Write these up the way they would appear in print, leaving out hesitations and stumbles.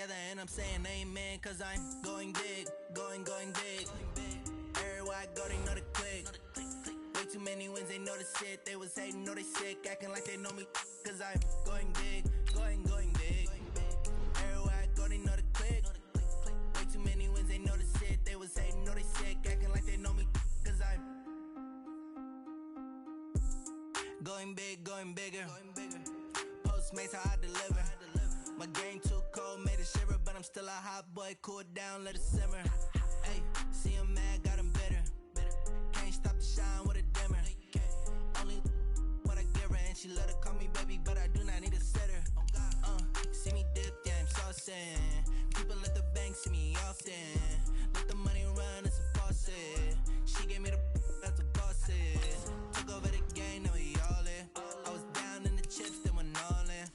together and I'm saying amen, cause I'm going big, going big. Everywhere I go, they know the click. Way too many wins, they know the shit. They was hating, know they sick, acting like they know me, cause I'm going big, going big. Everywhere I go, they know the click. Way too many wins, they know the shit. They was hating, know they sick, acting like they know me, cause I'm going big, going bigger. Postmates how I deliver. My game too cold, made it shiver, but I'm still a hot boy. Cool it down, let it simmer. Hey, see him mad, got him bitter. Can't stop the shine with a dimmer. Only what I give her, and she let her call me baby, but I do not need a sitter. See me dip, yeah, I'm saucing. People let the bank see me often. Let the money run, it's a faucet. She gave me the that's a boss is. Took over the game, now we all in. I was down in the chips, then went all in.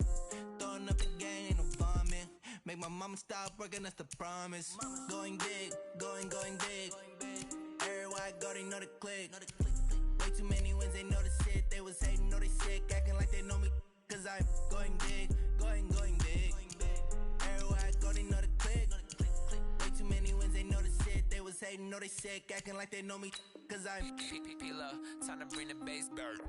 Throwing up the game, ain't no bombing. Make my mama stop working, that's the promise. Going big, going big. Everywhere I go, they know the click. Way too many wins, they know the shit. They was hating, know they sick, acting like they know me, cause I'm going big, going big. Everywhere I go, they know the click. Way too many wins, they know the shit. They was hating, know they sick, acting like they know me, cause I'm P-P-P-Lo, time to bring the bass back.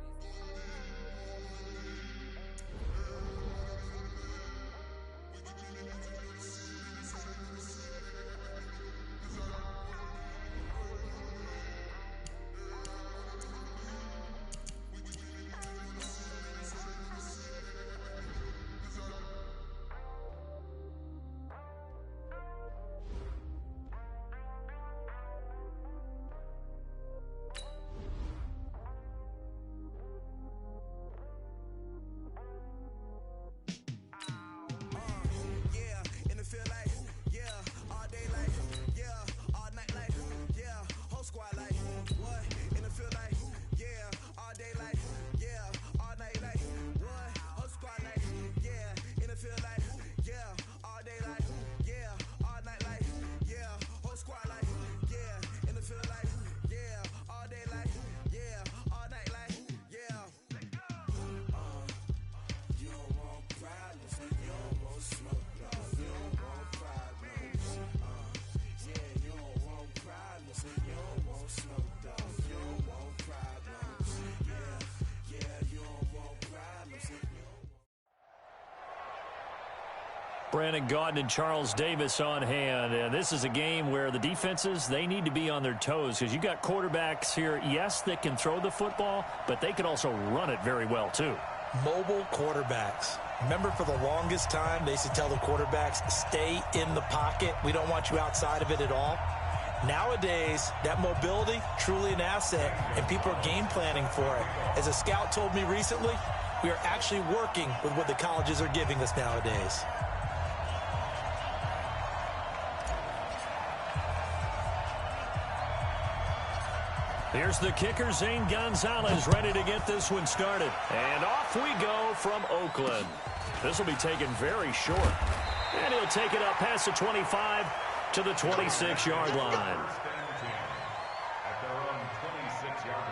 Brandon Gaudin and Charles Davis on hand. And this is a game where the defenses, they need to be on their toes because you got quarterbacks here, yes, that can throw the football, but they can also run it very well too. Mobile quarterbacks. Remember, for the longest time, they used to tell the quarterbacks, stay in the pocket. We don't want you outside of it at all. Nowadays, that mobility, truly an asset, and people are game planning for it. As a scout told me recently, we are actually working with what the colleges are giving us nowadays. Here's the kicker, Zane Gonzalez, ready to get this one started. And off we go from Oakland. This will be taken very short. And he'll take it up past the 25 to the 26-yard line. At their own 26-yard line.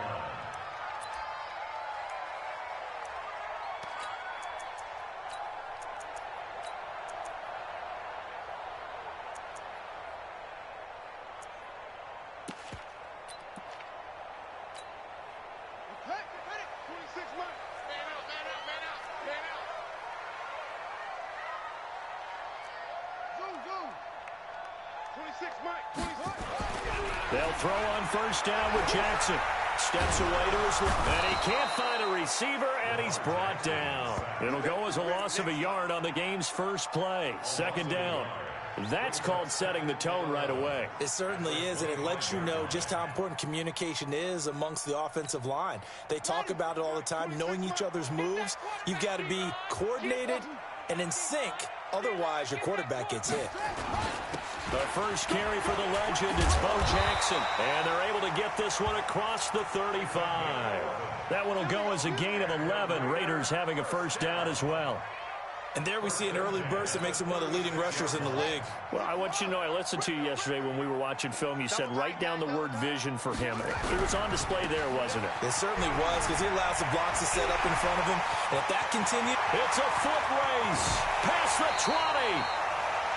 They'll throw on first down with Jackson. Steps away to his left. And he can't find a receiver, and he's brought down. It'll go as a loss of a yard on the game's first play. Second down. That's called setting the tone right away. It certainly is, and it lets you know just how important communication is amongst the offensive line. They talk about it all the time, knowing each other's moves. You've got to be coordinated and in sync. Otherwise, your quarterback gets hit. The first carry for the legend is Bo Jackson. And they're able to get this one across the 35. That one will go as a gain of 11. Raiders having a first down as well. And there we see an early burst that makes him one of the leading rushers in the league. Well, I want you to know, I listened to you yesterday when we were watching film. You said write down the word vision for him. It was on display there, wasn't it? It certainly was, because he allows the blocks to set up in front of him. And if that continues, it's a foot race past the 20.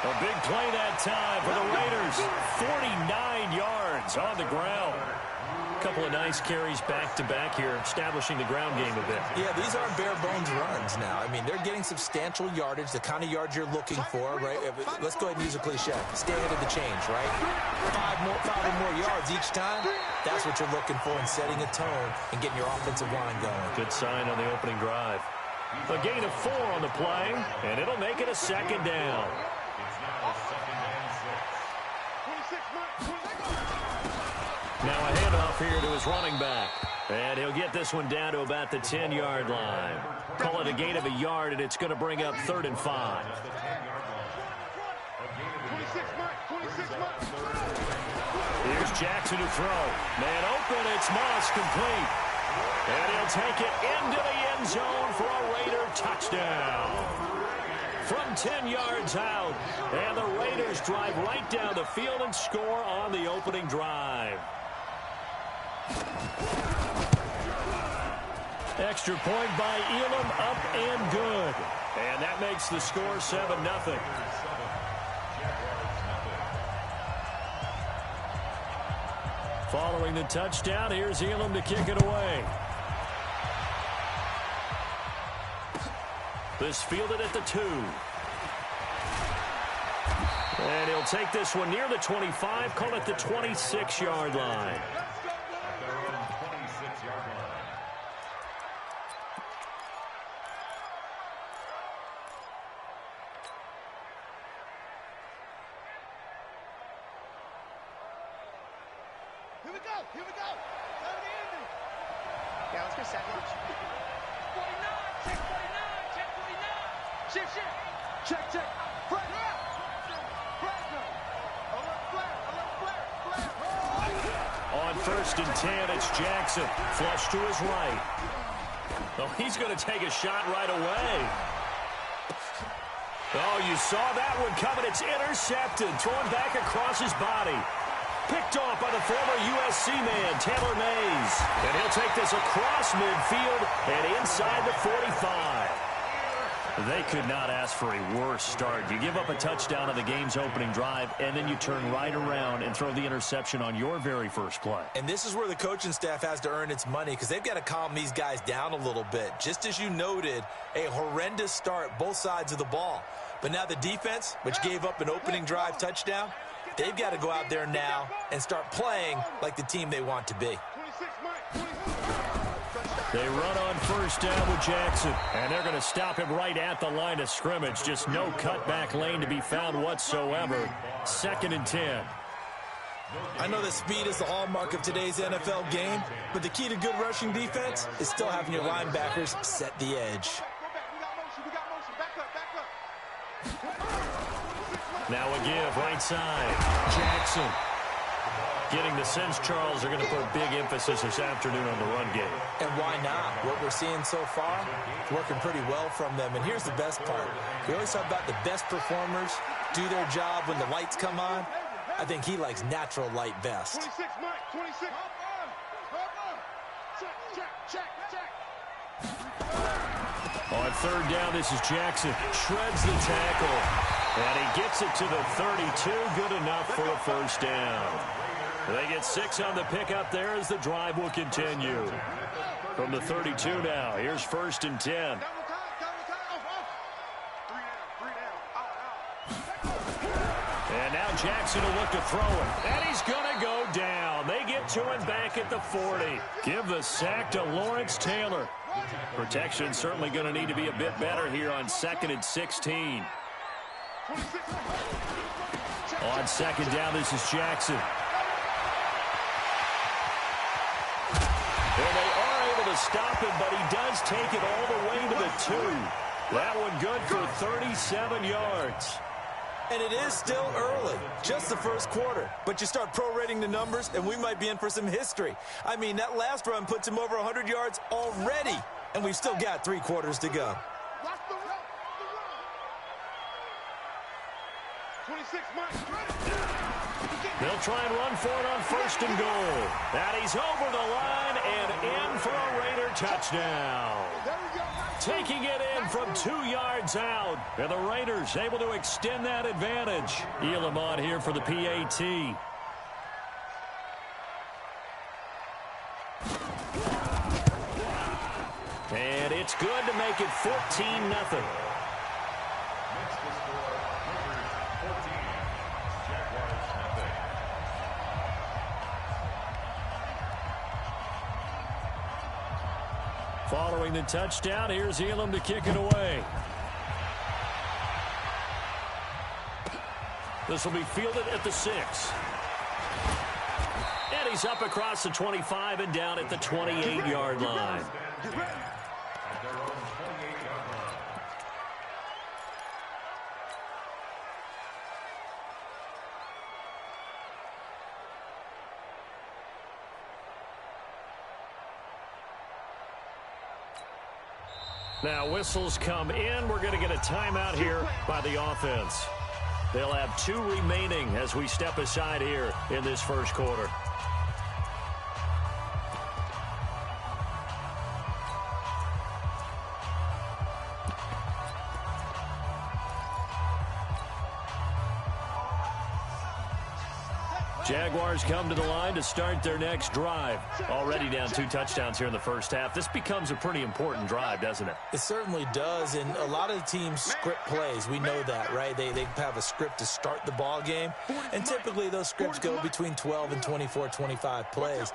A big play that time for the Raiders. 49 yards on the ground. A couple of nice carries back-to-back here, establishing the ground game a bit. Yeah, these aren't bare-bones runs now. I mean, they're getting substantial yardage, the kind of yards you're looking for, right? Let's go ahead and use a cliche. Stay ahead of the change, right? Five or more yards each time. That's what you're looking for in setting a tone and getting your offensive line going. Good sign on the opening drive. A gain of 4 on the play, and it'll make it a second down. Now a handoff here to his running back. And he'll get this one down to about the 10-yard line. Call it a gain of a yard, and it's going to bring up 3rd and 5. Here's Jackson to throw. Man open, it's Moss complete. And he'll take it into the end zone for a Raider touchdown. From 10 yards out, and the Raiders drive right down the field and score on the opening drive. Extra point by Elam, up and good. And that makes the score 7-0. Following the touchdown, here's Elam to kick it away. This fielded at the 2. And he'll take this one near the 25, call it the 26-yard line. Here we go. Over the ending. Yeah, let's go set watch. 49, check 49, check 49. Shift. Check. Flag. On 1st and 10, it's Jackson. Flush to his right. Oh, he's going to take a shot right away. Oh, you saw that one coming. It's intercepted. Thrown back across his body. Picked off by the former USC man, Taylor Mays. And he'll take this across midfield and inside the 45. They could not ask for a worse start. You give up a touchdown on the game's opening drive, and then you turn right around and throw the interception on your very first play. And this is where the coaching staff has to earn its money, because they've got to calm these guys down a little bit. Just as you noted, a horrendous start, both sides of the ball. But now the defense, which gave up an opening drive touchdown, they've got to go out there now and start playing like the team they want to be. They run on 1st down with Jackson, and they're going to stop him right at the line of scrimmage. Just no cutback lane to be found whatsoever. 2nd and 10. I know that speed is the hallmark of today's NFL game, but the key to good rushing defense is still having your linebackers set the edge. Now a give, right side. Jackson. Getting the sense Charles are going to put a big emphasis this afternoon on the run game. And why not? What we're seeing so far, working pretty well from them. And here's the best part. We always talk about the best performers do their job when the lights come on. I think he likes natural light best. 26, Mike, 26. Check. On 3rd down, this is Jackson. Shreds the tackle. And he gets it to the 32. Good enough for a 1st down. They get 6 on the pickup there as the drive will continue. From the 32 now, here's 1st and 10. And now Jackson will look to throw it. And he's going to go down. They get to him back at the 40. Give the sack to Lawrence Taylor. Protection certainly going to need to be a bit better here on 2nd and 16. On 2nd down, this is Jackson. And they are able to stop him, but he does take it all the way to the 2. That one good for 37 yards. And it is still early, just the 1st quarter. But you start prorating the numbers, and we might be in for some history. I mean, that last run puts him over 100 yards already, and we've still got 3 quarters to go. 26, Mike. They'll try and run for it on 1st and goal. And he's over the line and in for a Raider touchdown. Taking it in from 2 yards out. And the Raiders able to extend that advantage. Elam on here for the PAT. And it's good to make it 14-0. Following the touchdown, here's Elam to kick it away. This will be fielded at the 6. And he's up across the 25 and down at the 28-yard line. Now whistles come in. We're going to get a timeout here by the offense. They'll have 2 remaining as we step aside here in this first quarter. Jaguars come to the line to start their next drive. Already down 2 touchdowns here in the first half. This becomes a pretty important drive, doesn't it? It certainly does, and a lot of teams script plays. We know that, right? They have a script to start the ball game, and typically those scripts go between 12 and 24, 25 plays.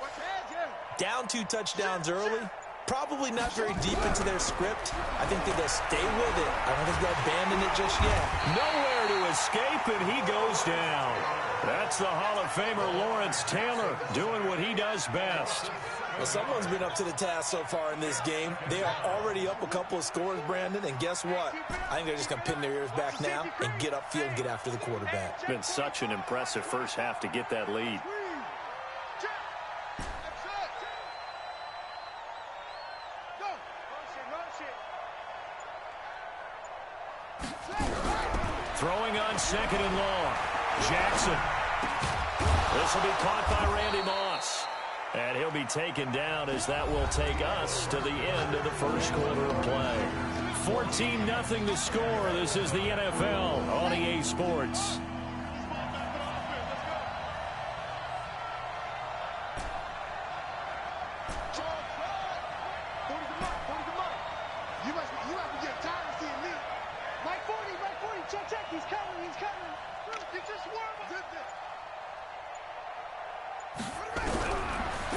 Down 2 touchdowns early, probably not very deep into their script. I think that they'll stay with it. I don't think they'll abandon it just yet. Nowhere to escape, and he goes down. That's the Hall of Famer Lawrence Taylor doing what he does best. Well, someone's been up to the task so far in this game. They are already up a couple of scores, Brandon, and guess what? I think they're just going to pin their ears back now and get upfield and get after the quarterback. It's been such an impressive first half to get that lead. Throwing on 2nd and long. Jackson. This will be caught by Randy Moss. And he'll be taken down as that will take us to the end of the first quarter of play. 14-0 the score. This is the NFL on EA Sports.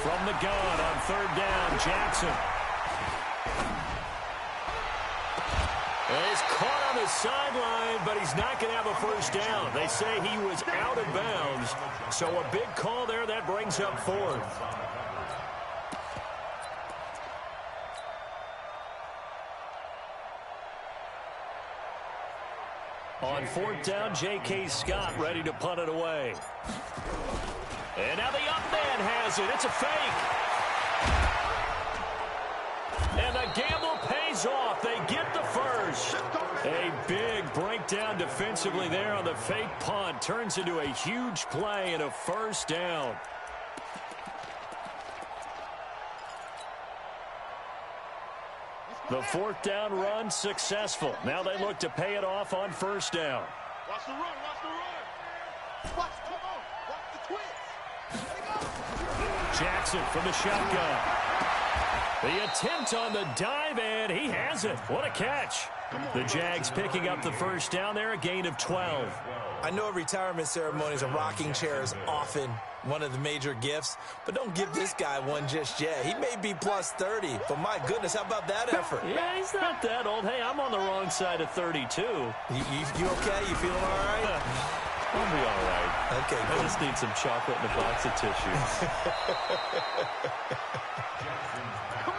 From the gun on 3rd down, Jackson. He's caught on the sideline, but he's not going to have a first down. They say he was out of bounds, so a big call there. That brings up 4th. On 4th down, J.K. Scott ready to punt it away. And now the up man has it. It's a fake. And the gamble pays off. They get the first. A big breakdown defensively there on the fake punt. Turns into a huge play and a first down. The 4th down run successful. Now they look to pay it off on 1st down. Watch the run. Watch the run. Watch, come on. Watch the twist. Jackson from the shotgun. The attempt on the dive, and he has it. What a catch. The Jags picking up the first down there, a gain of 12. I know at retirement ceremonies, a rocking chair is often one of the major gifts, but don't give this guy one just yet. He may be plus 30, but my goodness, how about that effort? Yeah, he's not that old. Hey, I'm on the wrong side of 32. You okay? You feeling all right? I'll be all right. Okay, I just need some chocolate and a box of tissues.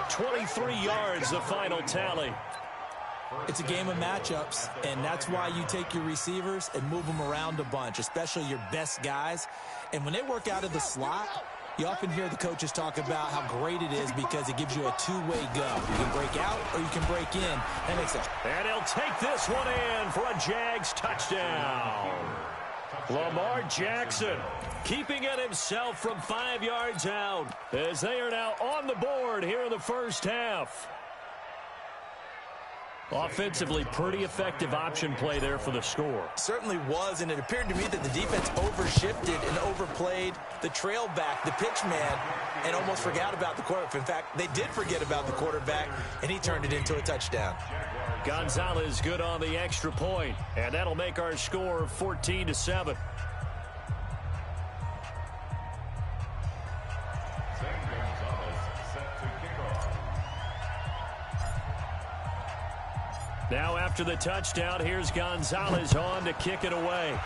23 yards, the final tally. It's a game of matchups, and that's why you take your receivers and move them around a bunch, especially your best guys. And when they work out of the slot, you often hear the coaches talk about how great it is because it gives you a two-way go. You can break out or you can break in. That makes sense. And he'll take this one in for a Jags touchdown. Lamar Jackson keeping it himself from 5 yards out as they are now on the board here in the first half. Offensively, pretty effective option play there for the score. Certainly was, and it appeared to me that the defense overshifted and overplayed the trail back, the pitch man, and almost forgot about the quarterback. In fact, they did forget about the quarterback, and he turned it into a touchdown. Gonzalez good on the extra point, and that'll make our score 14-7. Now after the touchdown, here's Gonzalez on to kick it away.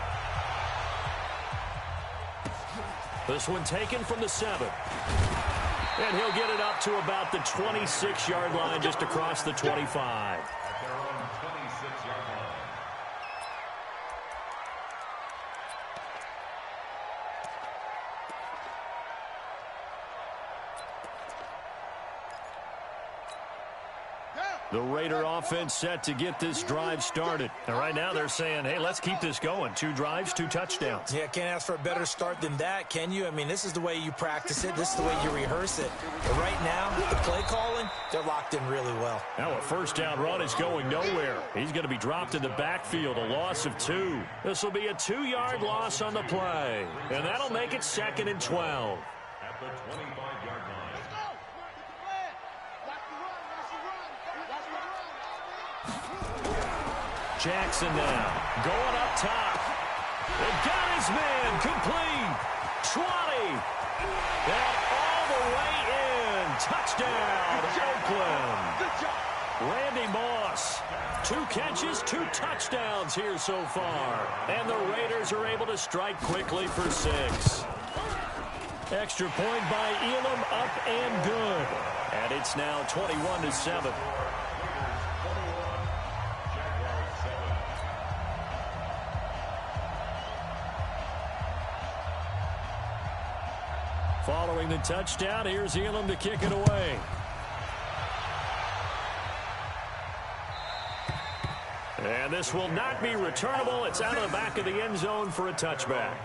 This one taken from the 7. And he'll get it up to about the 26-yard line, just across the 25. At their own 26-yard line. The Raider offense set to get this drive started. And right now they're saying, hey, let's keep this going. 2 drives, 2 touchdowns. Yeah, can't ask for a better start than that, can you? I mean, this is the way you practice it. This is the way you rehearse it. But right now, the play calling, they're locked in really well. Now a first down run is going nowhere. He's going to be dropped in the backfield, a loss of 2. This will be a 2-yard loss on the play. And that'll make it 2nd and 12. At the 25-yard line. Jackson now going up top. And got his man complete. 20. And all the way in. Touchdown, Oakland. Randy Moss. 2 catches, 2 touchdowns here so far. And the Raiders are able to strike quickly for 6. Extra point by Elam, up and good. And it's now 21-7. Following the touchdown, here's Elam to kick it away. And this will not be returnable. It's out of the back of the end zone for a touchback.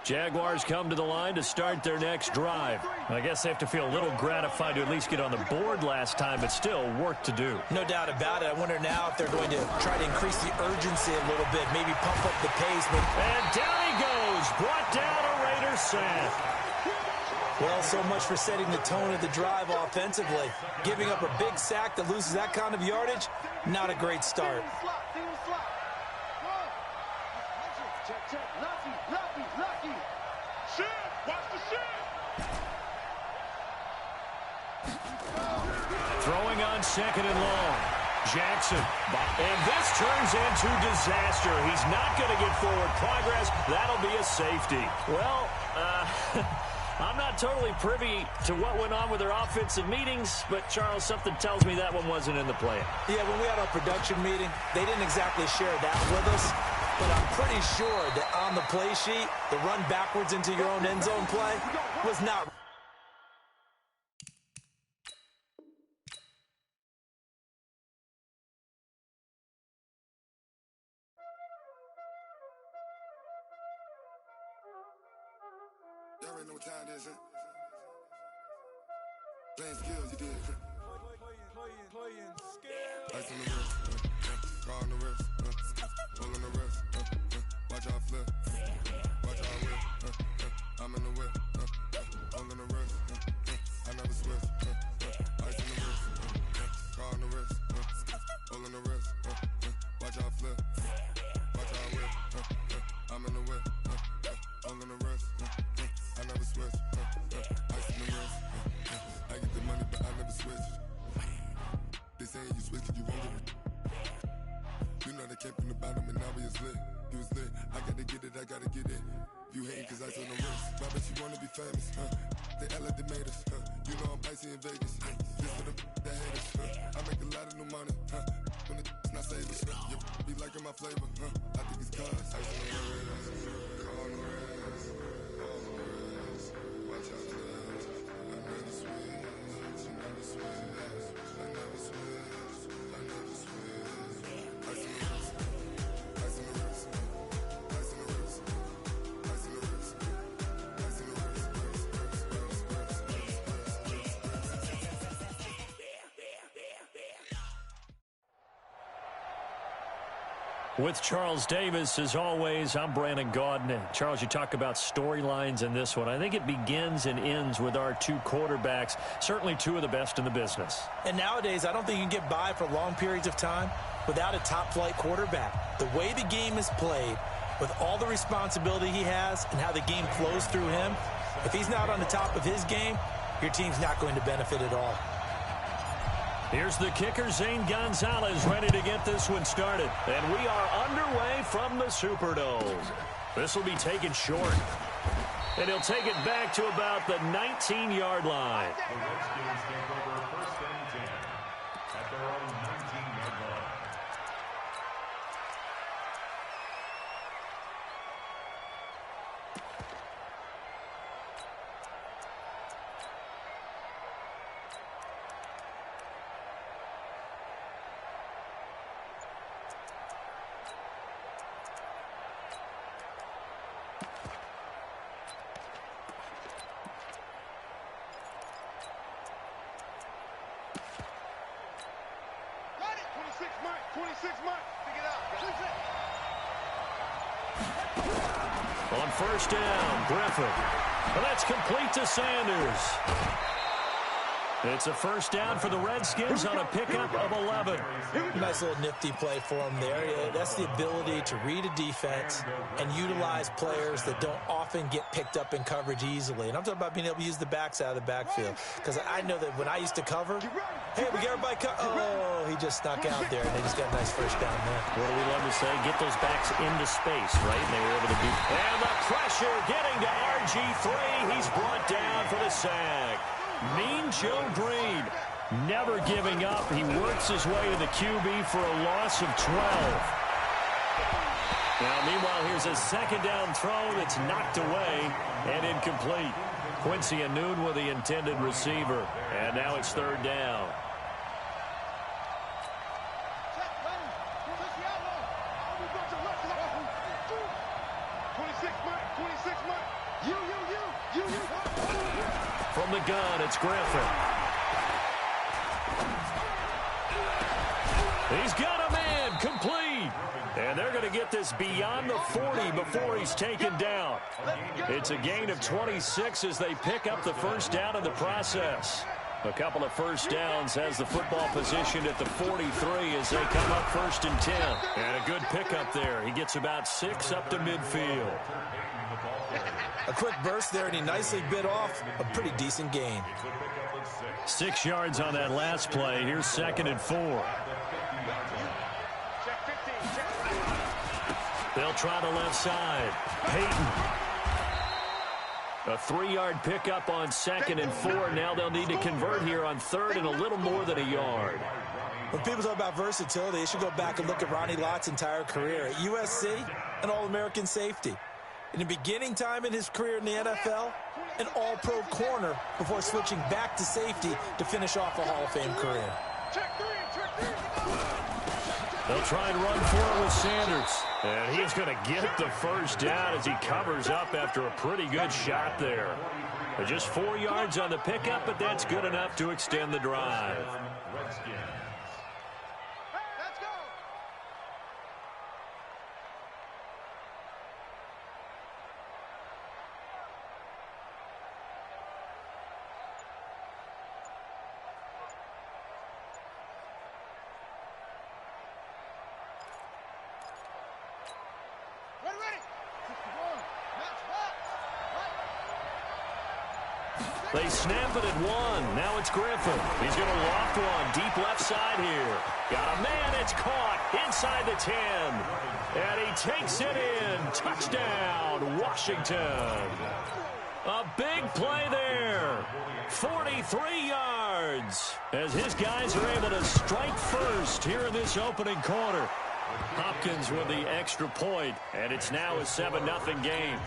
Jaguars come to the line to start their next drive. I guess they have to feel a little gratified to at least get on the board last time, but still work to do. No doubt about it. I wonder now if they're going to try to increase the urgency a little bit, maybe pump up the pace. And down he goes, brought down a Raider sack. Well, so much for setting the tone of the drive offensively. Giving up a big sack that loses that kind of yardage, not a great start. Throwing on 2nd and long. Jackson. And this turns into disaster. He's not going to get forward progress. That'll be a safety. Well, I'm not totally privy to what went on with their offensive meetings, but, Charles, something tells me that one wasn't in the plan. Yeah, when we had our production meeting, they didn't exactly share that with us, but I'm pretty sure that on the play sheet, the run backwards into your own end zone play was not. Y'all already know what time it is, huh? Playing skills, you did. Playing skills. Ice on the wrist, car on the wrist, pull on the wrist, watch out flip, watch out whip, I'm in the whip, pull on the wrist, I never switch, ice on the wrist, car on the wrist, pull on the wrist, watch out flip, watch out whip, I'm in the whip, pull on the wrist, I never switch, ice on the wrist, I get the money but I never switch. They saying you switch it, you won't get it. You know they came from the bottom and now we is lit. You was lit, I gotta get it, I gotta get it. You hating cause ice on the wrist. Why bet you wanna be famous, huh? They act like they made us, huh? You know I'm icy in Vegas. This for the that hate us, huh? I make a lot of new money, huh? When the not savers, you be liking my flavor, huh? I think it's cause ice on the wrist, car on the wrist, watch out, I never switch, I never switch, I never With Charles Davis, as always, I'm Brandon Gaudin. Charles, you talk about storylines in this one. I think it begins and ends with our two quarterbacks, certainly two of the best in the business. And nowadays, I don't think you can get by for long periods of time without a top-flight quarterback. The way the game is played, with all the responsibility he has and how the game flows through him, if he's not on the top of his game, your team's not going to benefit at all. Here's the kicker, Zane Gonzalez, ready to get this one started. And we are underway from the Superdome. This will be taken short. And he'll take it back to about the 19-yard line. The Redskins take over first and 10 at their own 19-yard line. On first down, Griffin. Well, that's complete to Sanders. It's a first down for the Redskins on a pickup of 11. Nice little nifty play for him there. Yeah, that's the ability to read a defense and utilize players that don't often get picked up in coverage easily. And I'm talking about being able to use the backs out of the backfield. Because I know that when I used to cover, hey, we get everybody oh, he just snuck out there, and they just got a nice first down there. What do we love to say? Get those backs into space, right? And they were able to do. And the pressure getting to RG3. He's brought down for the sack. Mean Joe Green, never giving up. He works his way to the QB for a loss of 12. Now, meanwhile, here's a second down throw that's knocked away and incomplete. Quincy Anoon with the intended receiver. And now it's third down. From the gun, it's Griffin. He's got a man, complete. And they're going to get this beyond the 40 before he's taken down. It's a gain of 26 as they pick up the first down in the process. A couple of first downs has the football positioned at the 43 as they come up first and 10. And a good pickup there. He gets about 6 up to midfield. A quick burst there, and he nicely bit off a pretty decent gain. 6 yards on that last play. Here's second and 4. They'll try the left side. Peyton. A 3-yard pickup on second and 4. Now they'll need to convert here on third and a little more than a yard. When people talk about versatility, they should go back and look at Ronnie Lott's entire career. At USC, an All-American safety. In the beginning time in his career in the NFL, an all-pro corner before switching back to safety to finish off a Hall of Fame career. They'll try and run for it with Sanders. And he's going to get the first down as he covers up after a pretty good shot there. Just 4 yards on the pickup, but that's good enough to extend the drive. They snap it at 1. Now it's Griffin. He's going to loft one deep left side here. Got a man. It's caught inside the 10. And he takes it in. Touchdown, Washington. A big play there. 43 yards. As his guys are able to strike first here in this opening quarter. Hopkins with the extra point. And it's now a 7-0 game.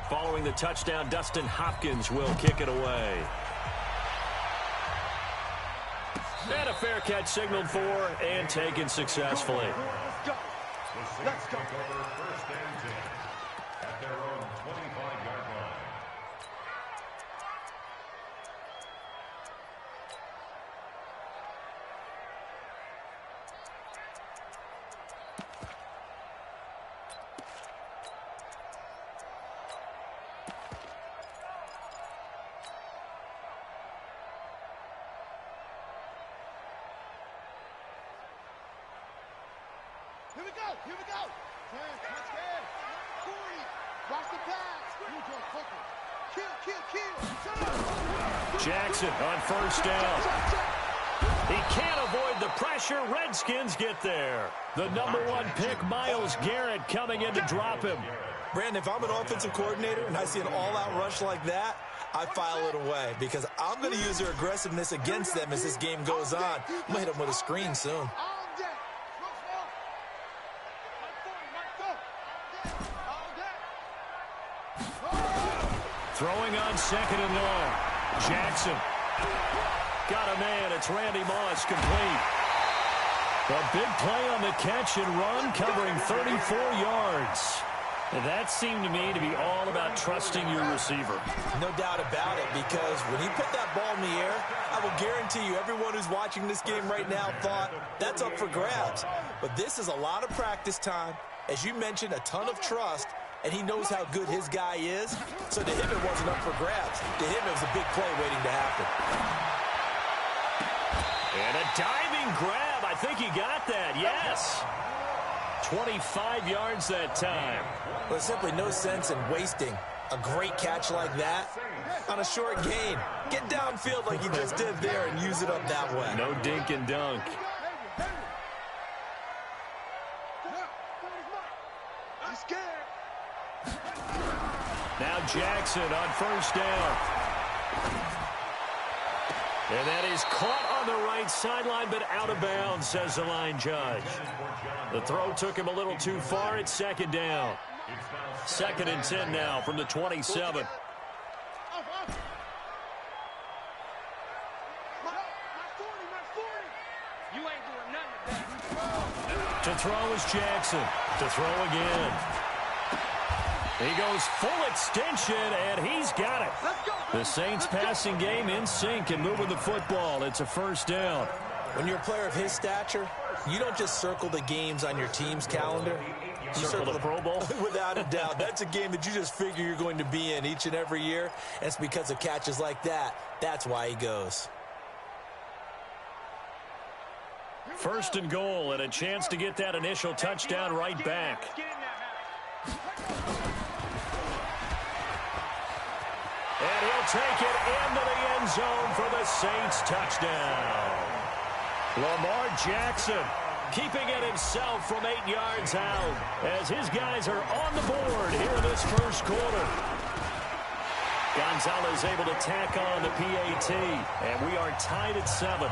Following the touchdown, Dustin Hopkins will kick it away. And a fair catch signaled for and taken successfully. Let's go. Let's go. First and 10 at their own 25-yard line. Here we go. 10, touchdown. 40. Watch the pass. You go quicker. Kill. Jackson on first down. He can't avoid the pressure. Redskins get there. The #1 pick, Myles Garrett, coming in to drop him. Brandon, if I'm an offensive coordinator and I see an all-out rush like that, I file it away because I'm going to use their aggressiveness against them as this game goes on. I'm going to hit them with a screen soon. Throwing on 2nd and long. Jackson. Got a man. It's Randy Moss, complete. A big play on the catch and run, covering 34 yards. And that seemed to me to be all about trusting your receiver. No doubt about it, because when he put that ball in the air, I will guarantee you everyone who's watching this game right now thought that's up for grabs. But this is a lot of practice time. As you mentioned, a ton of trust, and he knows how good his guy is. So to him, it wasn't up for grabs. To him, it was a big play waiting to happen. And a diving grab. I think he got that, yes. 25 yards that time. Well, there's simply no sense in wasting a great catch like that on a short gain. Get downfield like you just did there and use it up that way. No dink and dunk. Now Jackson on first down. And that is caught on the right sideline, but out of bounds, says the line judge. The throw took him a little too far. It's 2nd down. 2nd and 10 now from the 27. To throw is Jackson. To throw again. He goes full extension, and he's got it. The Saints passing game in sync and moving the football. It's a first down. When you're a player of his stature, you don't just circle the games on your team's calendar. You circle the Pro Bowl? Without a doubt. That's a game that you just figure you're going to be in each and every year. And it's because of catches like that. That's why he goes. 1st and goal, and a chance to get that initial touchdown right back. And he'll take it into the end zone for the Saints touchdown. Lamar Jackson keeping it himself from 8 yards out as his guys are on the board here in this first quarter. Gonzalez able to tack on the PAT, and we are tied at 7.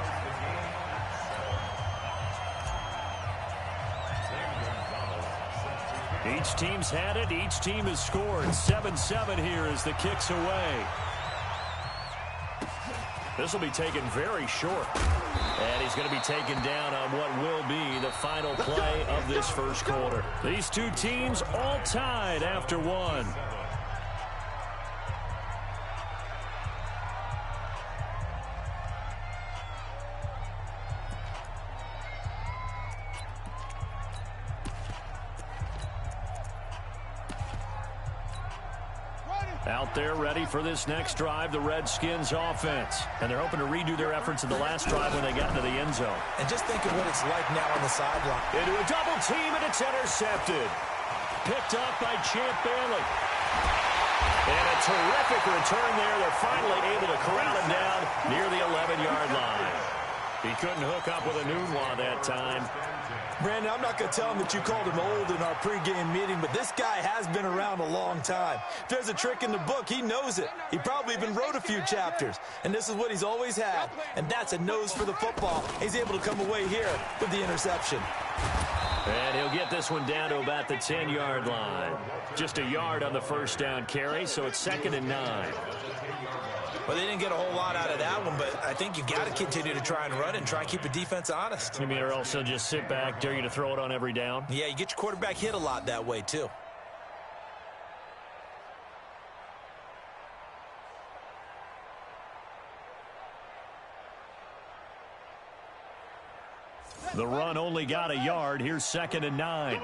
Each team's had it. Each team has scored. 7-7 here as the kick's away. This will be taken very short. And he's going to be taken down on what will be the final play of this first quarter. These two teams all tied after one. Out there ready for this next drive, the Redskins offense. And they're hoping to redo their efforts in the last drive when they got into the end zone. And just think of what it's like now on the sideline. Into a double team, and it's intercepted. Picked up by Champ Bailey. And a terrific return there. They're finally able to corral him down near the 11-yard line. He couldn't hook up with a Nunwa that time. Brandon, I'm not going to tell him that you called him old in our pregame meeting, but this guy has been around a long time. If there's a trick in the book, he knows it. He probably even wrote a few chapters, and this is what he's always had, and that's a nose for the football. He's able to come away here with the interception. And he'll get this one down to about the 10-yard line. Just a yard on the first down carry, so it's 2nd and 9. Well, they didn't get a whole lot out of that one, but I think you've got to continue to try and run and try and keep the defense honest. You mean, or else they'll just sit back, dare you to throw it on every down? Yeah, you get your quarterback hit a lot that way, too. The run only got a yard. Here's 2nd and 9.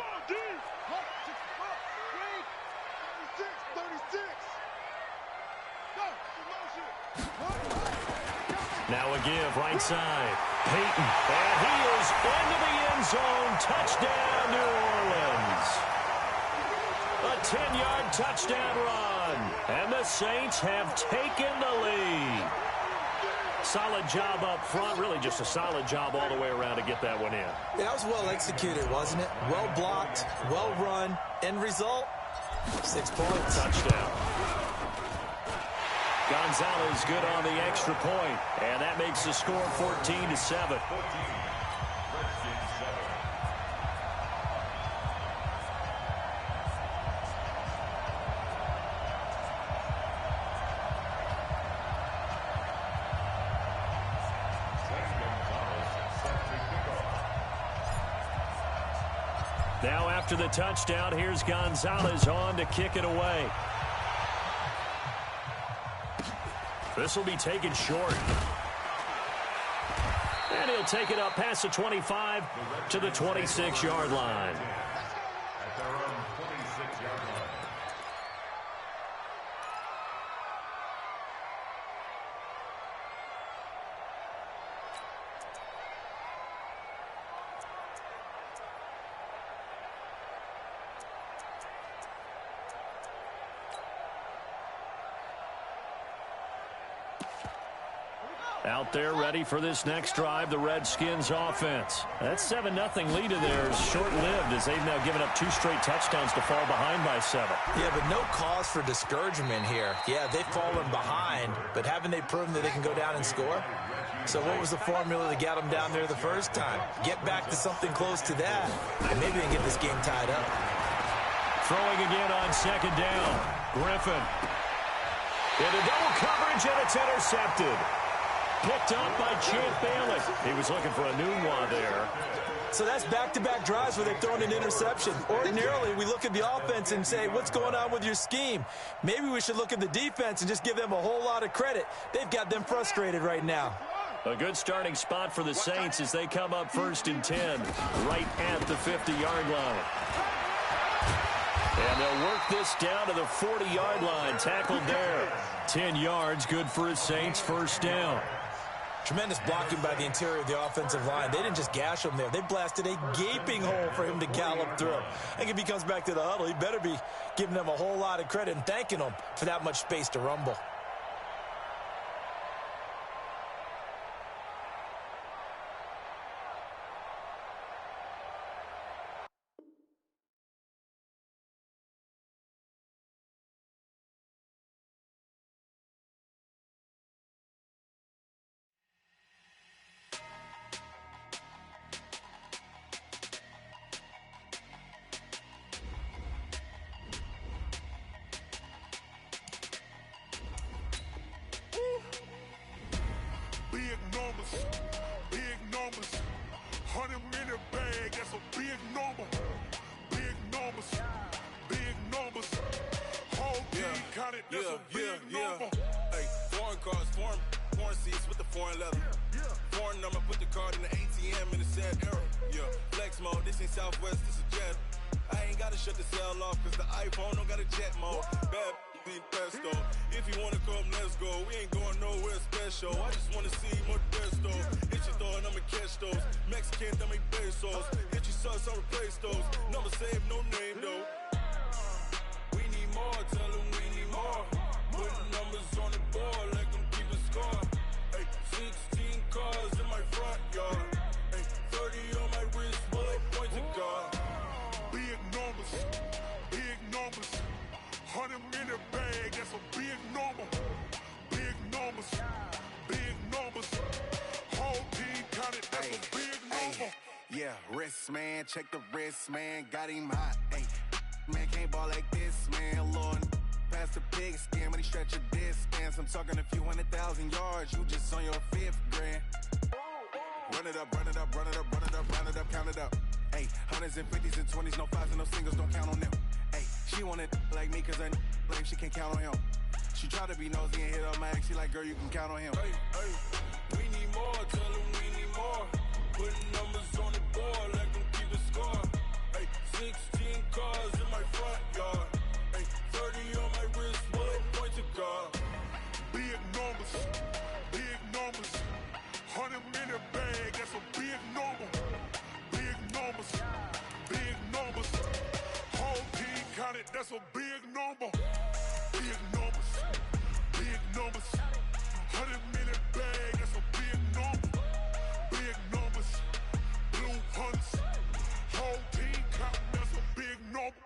Now a give, right side. Peyton, and he is into the end zone. Touchdown, New Orleans. A 10-yard touchdown run, and the Saints have taken the lead. Solid job up front, really just a solid job all the way around to get that one in. Yeah, that was well executed, wasn't it? Well blocked, well run. End result, 6 points. Touchdown. Gonzalez good on the extra point, and that makes the score 14-7. Now after the touchdown, here's Gonzalez on to kick it away. This will be taken short. And he'll take it up past the 25 to the 26-yard line. At their own 26-yard line. Out there ready for this next drive, the Redskins offense. That 7-0 lead of theirs short-lived as they've now given up 2 straight touchdowns to fall behind by 7. Yeah, but no cause for discouragement here. Yeah, they've fallen behind, but haven't they proven that they can go down and score? So what was the formula that got them down there the first time? Get back to something close to that, and maybe they can get this game tied up. Throwing again on 2nd down. Griffin. Into double coverage, and it's intercepted. Picked up by Champ Bailey. He was looking for a Nunwa there. So that's back-to-back drives where they've thrown an interception. Ordinarily, we look at the offense and say, what's going on with your scheme? Maybe we should look at the defense and just give them a whole lot of credit. They've got them frustrated right now. A good starting spot for the Saints as they come up 1st and 10, right at the 50-yard line. And they'll work this down to the 40-yard line. Tackled there. 10 yards, good for the Saints, 1st down. Tremendous blocking by the interior of the offensive line. They didn't just gash him there. They blasted a gaping hole for him to gallop through. I think if he comes back to the huddle, he better be giving them a whole lot of credit and thanking them for that much space to rumble. Big numbers, 100 minute bag, that's a big number. Big numbers, whole team counted, that's a big number. Hey, foreign cars, foreign seats with the foreign leather. Foreign number, put the card in the ATM in the sad era. Yeah, flex mode, this ain't Southwest, this is Jet. I ain't gotta shut the cell off, cause the iPhone don't got a jet mode. Bad need pesto. If you wanna come, let's go. We ain't going nowhere special. I just wanna see more desto. Hit your throw and I'ma catch those. Mexican, I make pesos. Hit your sauce, I'll replace those. Number save, no name though. We need more, tell them we need more. Putting numbers on the board, like them keep a score. Hey, 16 cars in my front yard. Hey, 30 on my wrist, bullet point to God. Big numbers, 100 minute bag, that's a big number. Big numbers, whole team counted, that's a big number. Yeah, wrist man, check the wrist man, got him hot. Ay, man can't ball like this, man. Lord, past the pig skin when he stretch a distance. I'm talking a few 100,000 yards, you just on your 5th grand. Run it up, count it up. Ay, 100s and 50s and 20s, no 5s and no singles, don't count on them. Ay, she want it like me cause her lame, she can't count on him. She try to be nosy and hit up my ex, she like, girl, you can count on him. Hey, we need more, tell them we need more. Putting numbers on the board, like them keep a score. Hey, 16 cars in my front yard. Hey, 30 on my wrist, bullet point to God. Big numbers, that's a big number. Big numbers, big numbers. 100-minute bag, that's a big number. Big numbers, blue hunts. Whole team counting, that's a big number.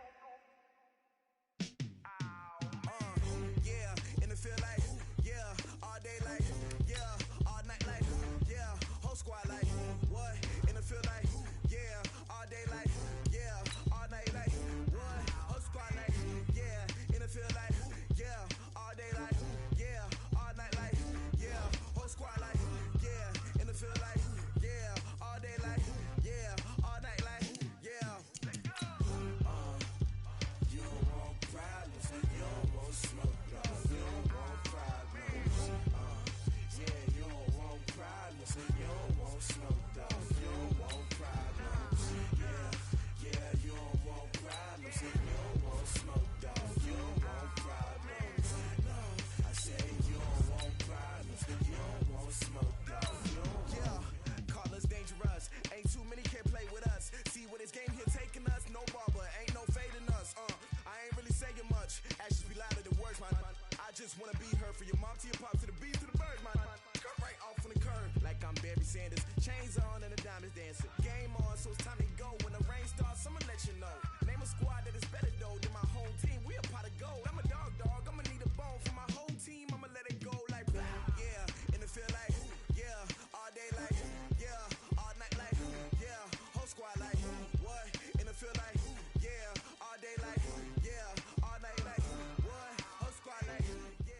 Yeah, in the field like, yeah, all day like, yeah, all night like, yeah, whole squad like, what? In the field like, yeah, all day like, yeah, all night like, what? Whole squad like, yeah, in the field like, yeah, all day like, yeah, all night like, yeah, whole squad like, yeah, in the field like, yeah, all day like, yeah, all night like, yeah. You don't want problems, you don't want smoke, dog. You don't want problems. Yeah, you don't want problems, you don't want smoke, dog. You don't want problems. Yeah, you don't want problems, you don't want smoke, dog. You don't want problems. No, I say you don't want problems, you don't want smoke, dog. Yeah, call us dangerous. Ain't too many can play with us. See what this game here taking us? No barber, ain't no fading us. I ain't really saying much. Actions be louder than words, man. I just wanna be heard, from your mom to your pop to the beat to the bird, man. Cut right off on the curb like I'm Barry Sanders. Chains on and the diamonds dancing. Game on, so it's time to go. When the rain starts, I'ma let you know. Name a squad that is better though than my home team. We a pot of gold. I'm a dog. I'ma need a bone for my whole team. I'ma let it go like, yeah, in the field like, yeah, all day like, yeah, all night like, yeah, whole squad like, what? In the field like, yeah, all day like, yeah, all night like, what? Whole squad like, yeah.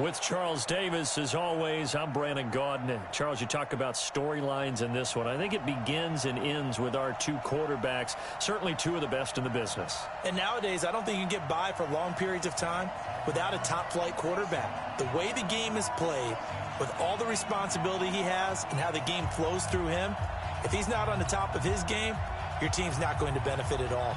With Charles Davis, as always, I'm Brandon Gaudin. Charles, you talk about storylines in this one. I think it begins and ends with our two quarterbacks, certainly two of the best in the business. And nowadays, I don't think you can get by for long periods of time without a top-flight quarterback. The way the game is played, with all the responsibility he has and how the game flows through him, if he's not on the top of his game, your team's not going to benefit at all.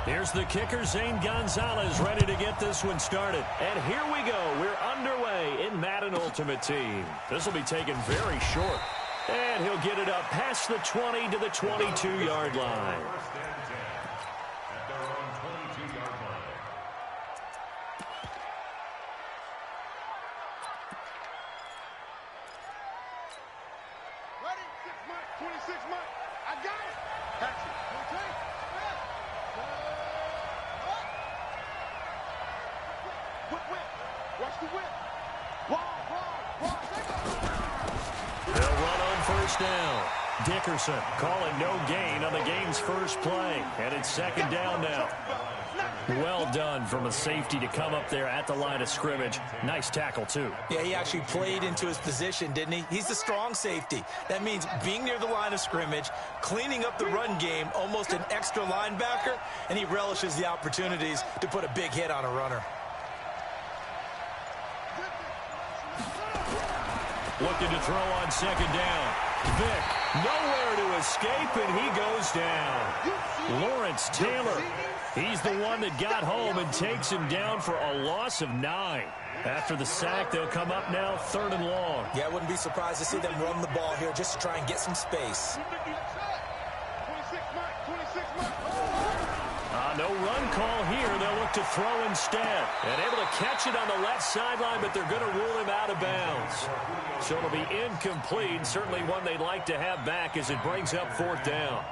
Here's the kicker, Zane Gonzalez, ready to get this one started. And here we go. We're underway in Madden Ultimate Team. This will be taken very short. And he'll get it up past the 20 to the 22-yard line. First and 10 at their own 22-yard line. Ready? 6 Mike, 26 Mike. I got it. Catch it. Okay. Whip. Watch the whip. Wall. They'll run on first down. Dickerson calling no gain on the game's first play. And it's second down now. Well done from a safety to come up there at the line of scrimmage. Nice tackle, too. Yeah, he actually played into his position, didn't he? He's the strong safety. That means being near the line of scrimmage, cleaning up the run game, almost an extra linebacker, and he relishes the opportunities to put a big hit on a runner. Looking to throw on second down. Vick, nowhere to escape, and he goes down. Lawrence Taylor, he's the one that got home and takes him down for a loss of 9. After the sack, they'll come up now 3rd and long. Yeah, I wouldn't be surprised to see them run the ball here just to try and get some space. 26 Mike. No run call here. They'll look to throw instead. And able to catch it on the left sideline, but they're going to rule him out of bounds. So it'll be incomplete. Certainly one they'd like to have back as it brings up 4th down.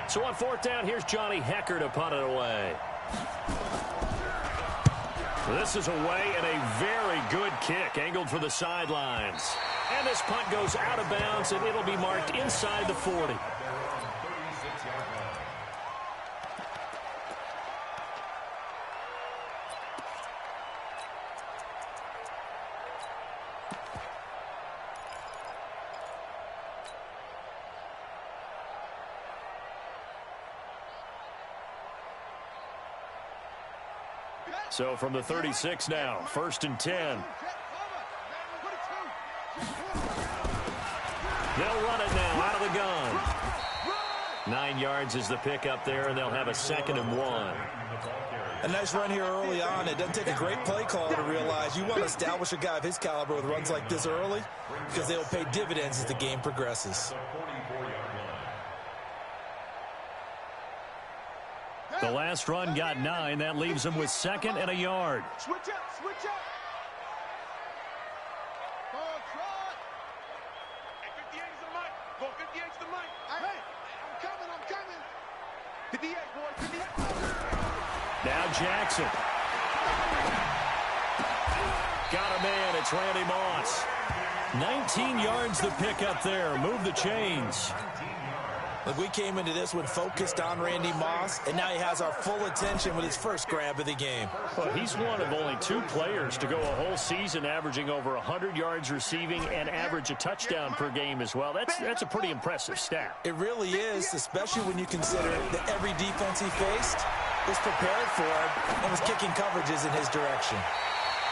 So on 4th down, here's Johnny Hecker to punt it away. This is away and a very good kick angled for the sidelines. And this punt goes out of bounds, and it'll be marked inside the 40. So from the 36 now, 1st and 10. They'll run it now out of the gun. 9 yards is the pickup there, and they'll have a 2nd and 1. A nice run here early on. It doesn't take a great play caller to realize you want to establish a guy of his caliber with runs like this early because they will pay dividends as the game progresses. The last run got 9. That leaves him with 2nd and a yard. Switch up, switch up. Hey, 58's the mic. Go 58's the mic. Hey, I'm coming. 58, boy, 58. Now Jackson. Got a man. It's Randy Moss. 19 yards the pick up there. Move the chains. Look, we came into this one focused on Randy Moss, and now he has our full attention with his first grab of the game. Well, he's one of only 2 players to go a whole season averaging over 100 yards receiving and average a touchdown per game as well. That's a pretty impressive stat. It really is, especially when you consider that every defense he faced was prepared for him and was kicking coverages in his direction.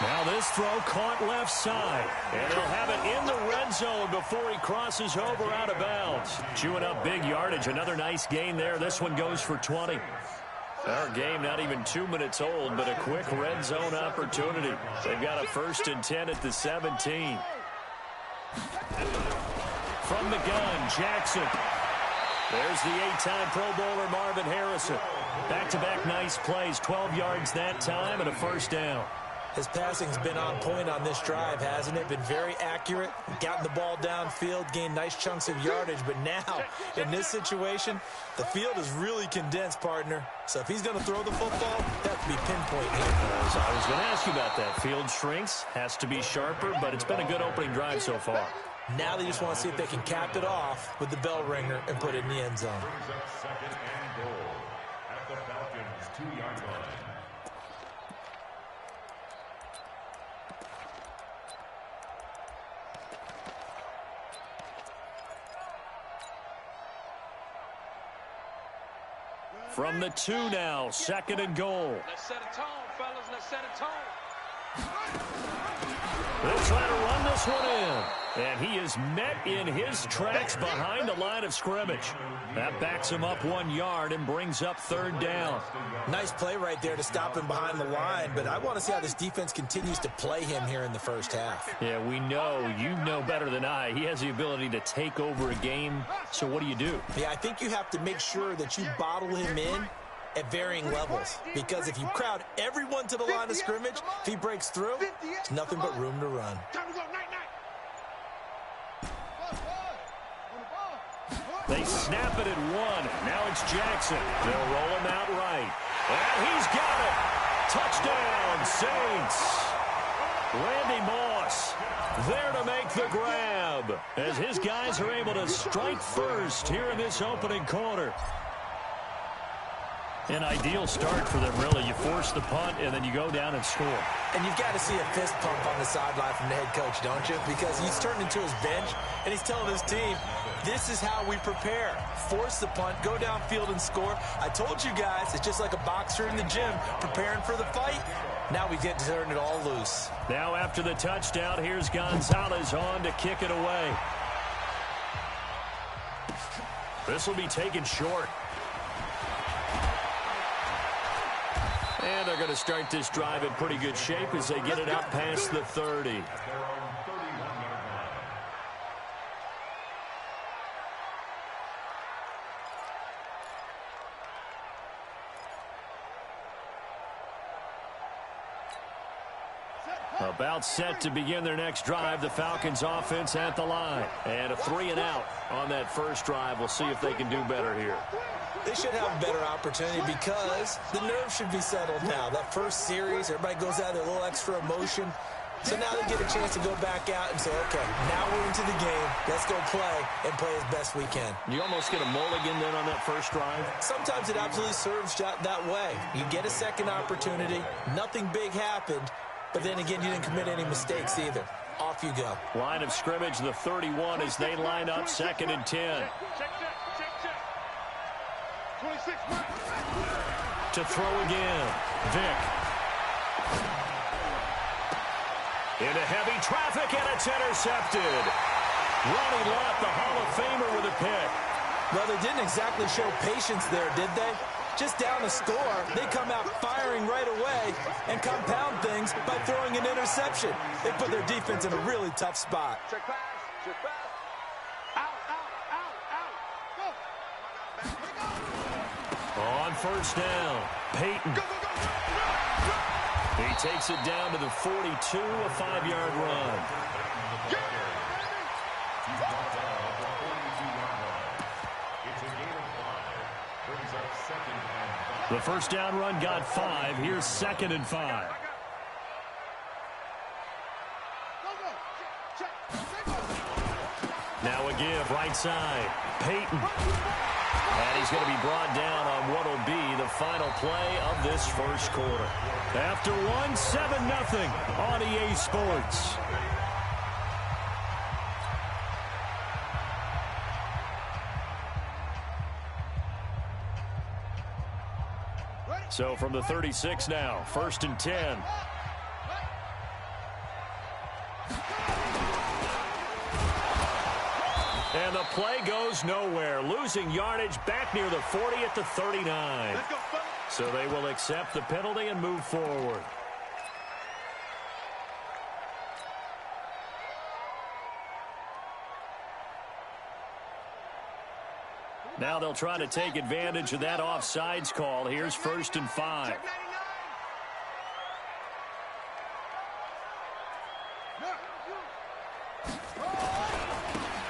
Now this throw caught left side, and he'll have it in the red zone before he crosses over out of bounds. Chewing up big yardage. Another nice gain there. This one goes for 20. Our game not even 2 minutes old, but a quick red zone opportunity. They've got a 1st and 10 at the 17. From the gun, Jackson. There's the 8-time Pro Bowler Marvin Harrison. Back-to-back nice plays, 12 yards that time and a 1st down. His passing's been on point on this drive, hasn't it? Been very accurate, gotten the ball downfield, gained nice chunks of yardage. But now, in this situation, the field is really condensed, partner. So if he's going to throw the football, that have to be pinpoint here. So I was going to ask you about that. Field shrinks, has to be sharper, but it's been a good opening drive so far. Now they just want to see if they can cap it off with the bell ringer and put it in the end zone. Brings up 2nd and goal at the Falcons' 2-yard line. From the 2 now, 2nd and goal. Let's set a tone, fellas. Let's set a tone. They'll try to run this one in. And he is met in his tracks behind the line of scrimmage. That backs him up 1 yard and brings up 3rd down. Nice play right there to stop him behind the line, but I want to see how this defense continues to play him here in the first half. Yeah, we know, you know better than I, he has the ability to take over a game. So what do? Yeah, I think you have to make sure that you bottle him in at varying levels, because if you crowd everyone to the line of scrimmage, if he breaks through, there's nothing but room to run. They snap it at 1. Now it's Jackson. They'll roll him out right. And he's got it. Touchdown, Saints. Randy Moss there to make the grab as his guys are able to strike first here in this opening quarter. An ideal start for them, really. You force the punt, and then you go down and score. And you've got to see a fist pump on the sideline from the head coach, don't you? Because he's turned into his bench, and he's telling his team, this is how we prepare. Force the punt, go downfield and score. I told you guys, it's just like a boxer in the gym preparing for the fight. Now we get to turn it all loose. Now after the touchdown, here's Gonzalez on to kick it away. This will be taken short. And they're going to start this drive in pretty good shape as they get it out past the 30. About set to begin their next drive. The Falcons offense at the line. And a 3-and-out on that first drive. We'll see if they can do better here. They should have a better opportunity because the nerves should be settled now. That first series, everybody goes out with a little extra emotion. So now they get a chance to go back out and say, okay, now we're into the game. Let's go play and play as best we can. You almost get a mulligan then on that first drive? Sometimes it absolutely serves that way. You get a second opportunity. Nothing big happened. But then again, you didn't commit any mistakes either. Off you go. Line of scrimmage, the 31 as they line up 2nd and 10. To throw again. Vick. Into heavy traffic, and it's intercepted. Ronnie Lott, the Hall of Famer, with a pick. Well, they didn't exactly show patience there, did they? Just down a score, they come out firing right away and compound things by throwing an interception. They put their defense in a really tough spot. Check pass. Check pass. Out. On first down, Peyton. He takes it down to the 42, a 5-yard run. The first down run got 5. Here's 2nd and 5. Now a give, right side. Peyton. And he's going to be brought down on what will be the final play of this first quarter. After 7-0 on EA Sports. So from the 36 now, 1st and 10. And the play goes nowhere. Losing yardage back near the 40 at the 39. So they will accept the penalty and move forward. Now they'll try to take advantage of that offsides call. Here's 1st and 5.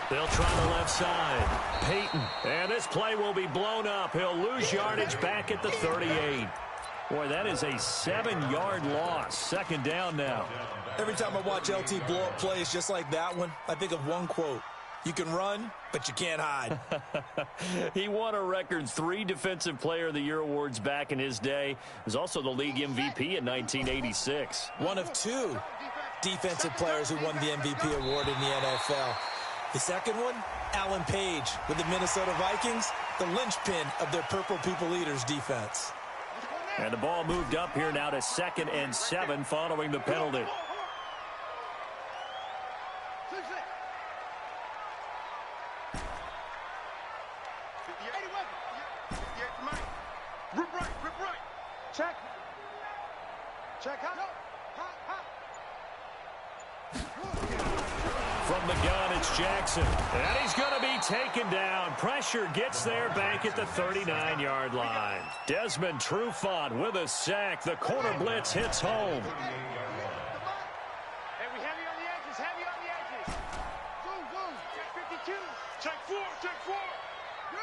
They'll try the left side. Peyton. And this play will be blown up. He'll lose yardage back at the 38. Boy, that is a 7-yard loss. 2nd down now. Every time I watch LT blow up plays just like that one, I think of one quote. You can run, but you can't hide. He won a record 3 Defensive Player of the Year awards back in his day. He was also the league MVP in 1986. One of 2 defensive players who won the MVP award in the NFL. The second one, Alan Page with the Minnesota Vikings, the linchpin of their Purple People Eaters defense. And the ball moved up here now to 2nd and 7 following the penalty. Check. Check out. From the gun, it's Jackson. And he's going to be taken down. Pressure gets there back at the 39-yard line. Desmond Trufant with a sack. The corner blitz hits home. Hey, we heavy on the edges. Heavy on the edges. Go. Check 52. Check 4. Check 4. Yeah.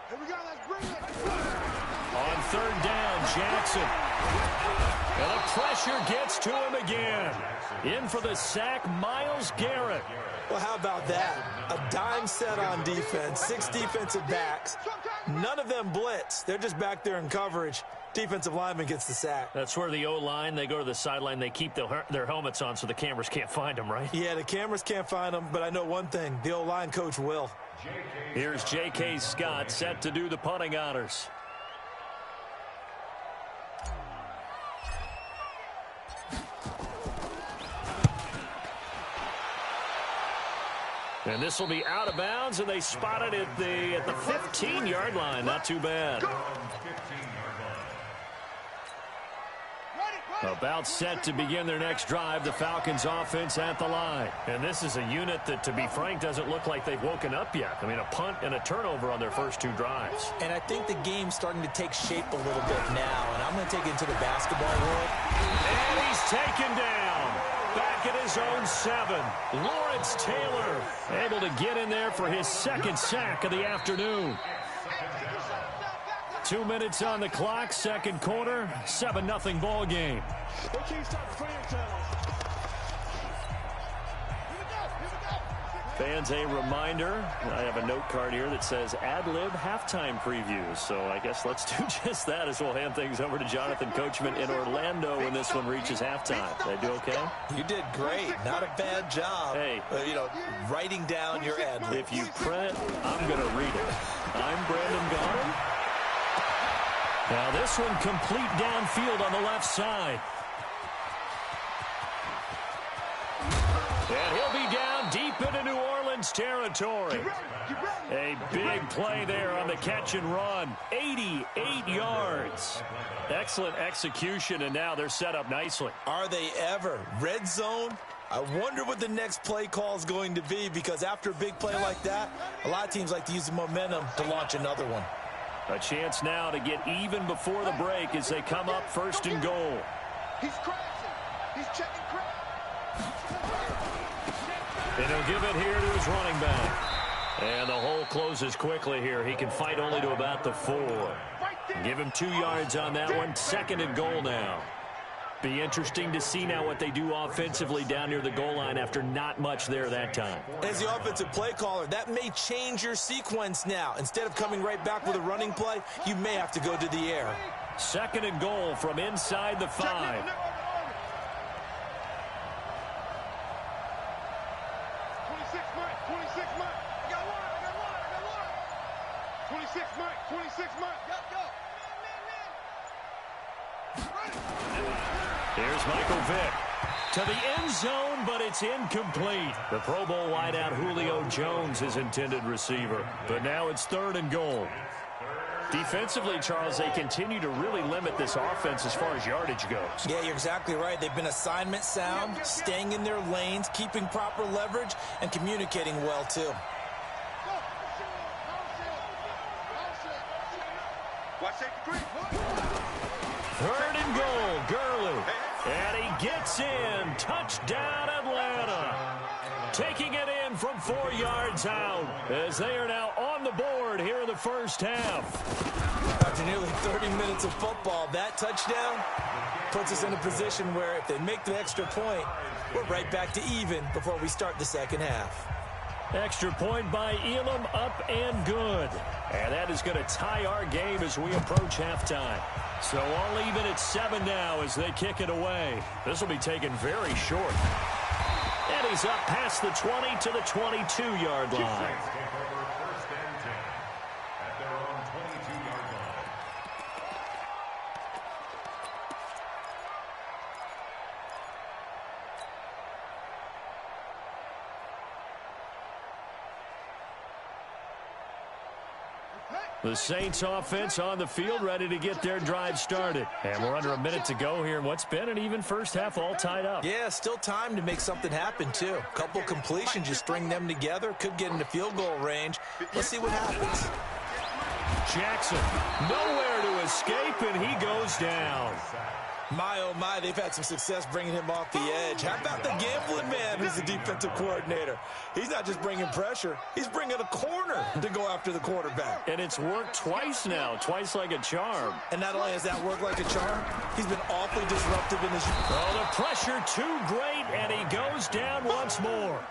Here we go, let's bring it. On 3rd down, Jackson. And the pressure gets to him again. In for the sack, Myles Garrett. Well, how about that? A dime set on defense, 6 defensive backs. None of them blitz. They're just back there in coverage. Defensive lineman gets the sack. That's where the O-line, they go to the sideline, they keep their helmets on so the cameras can't find them, right? Yeah, the cameras can't find them, but I know one thing. The O-line coach will. Here's J.K. Scott set to do the punting honors. And this will be out of bounds, and they spot it at the 15-yard line. Not too bad. About set to begin their next drive, the Falcons offense at the line. And this is a unit that, to be frank, doesn't look like they've woken up yet. I mean, a punt and a turnover on their first 2 drives. And I think the game's starting to take shape a little bit now. And I'm going to take it into the basketball world. And he's taken down. Back at his own 7. Lawrence Taylor able to get in there for his 2nd sack of the afternoon. 2 minutes on the clock, 2nd quarter, 7-0 ball game. Fans, a reminder, I have a note card here that says ad-lib halftime previews. So I guess let's do just that as we'll hand things over to Jonathan Coachman in Orlando when this one reaches halftime. Did I do okay? You did great. Not a bad job. Hey. Writing down your ad-lib. If you print, I'm going to read it. I'm Brandon Gaudin. Now this one complete downfield on the left side. And he'll be down deep into New Orleans territory. A big play there on the catch and run. 88 yards. Excellent execution, and now they're set up nicely. Are they ever? Red zone? I wonder what the next play call is going to be, because after a big play like that, a lot of teams like to use the momentum to launch another one. A chance now to get even before the break as they come up first and goal. He's crashing. He's checking crash. And he'll give it here to his running back. And the hole closes quickly here. He can fight only to about the 4. Give him 2 yards on that one. Second and goal now. Be interesting to see now what they do offensively down near the goal line after not much there that time. As the offensive play caller, that may change your sequence now. Instead of coming right back with a running play, you may have to go to the air. Second and goal from inside the 5. 26 Mike. Go. Here's Michael Vick to the end zone, but it's incomplete. The Pro Bowl wideout Julio Jones is intended receiver, but now it's third and goal. Defensively, Charles, they continue to really limit this offense as far as yardage goes. Yeah, you're exactly right. They've been assignment sound, staying in their lanes, keeping proper leverage, and communicating well, too. Third and goal, Gurley. And he gets in. Touchdown, Atlanta. Taking it in from 4 yards out as they are now on the board here in the first half. After nearly 30 minutes of football, that touchdown puts us in a position where if they make the extra point, we're right back to even before we start the second half. Extra point by Elam, up and good. And that is going to tie our game as we approach halftime. So all even at 7 now as they kick it away. This will be taken very short. And he's up past the 20 to the 22-yard line. The Saints offense on the field, ready to get their drive started. And we're under a minute to go here in what's been an even first half, all tied up. Yeah, still time to make something happen, too. A couple completions, you string them together, could get into field goal range. Let's see what happens. Jackson, nowhere to escape, and he goes down. My, oh my, they've had some success bringing him off the edge. How about the gambling man who's the defensive coordinator? He's not just bringing pressure, he's bringing a corner to go after the quarterback. And it's worked twice now, twice like a charm. And not only has that worked like a charm, he's been awfully disruptive in his... Oh, the pressure too great, and he goes down once more.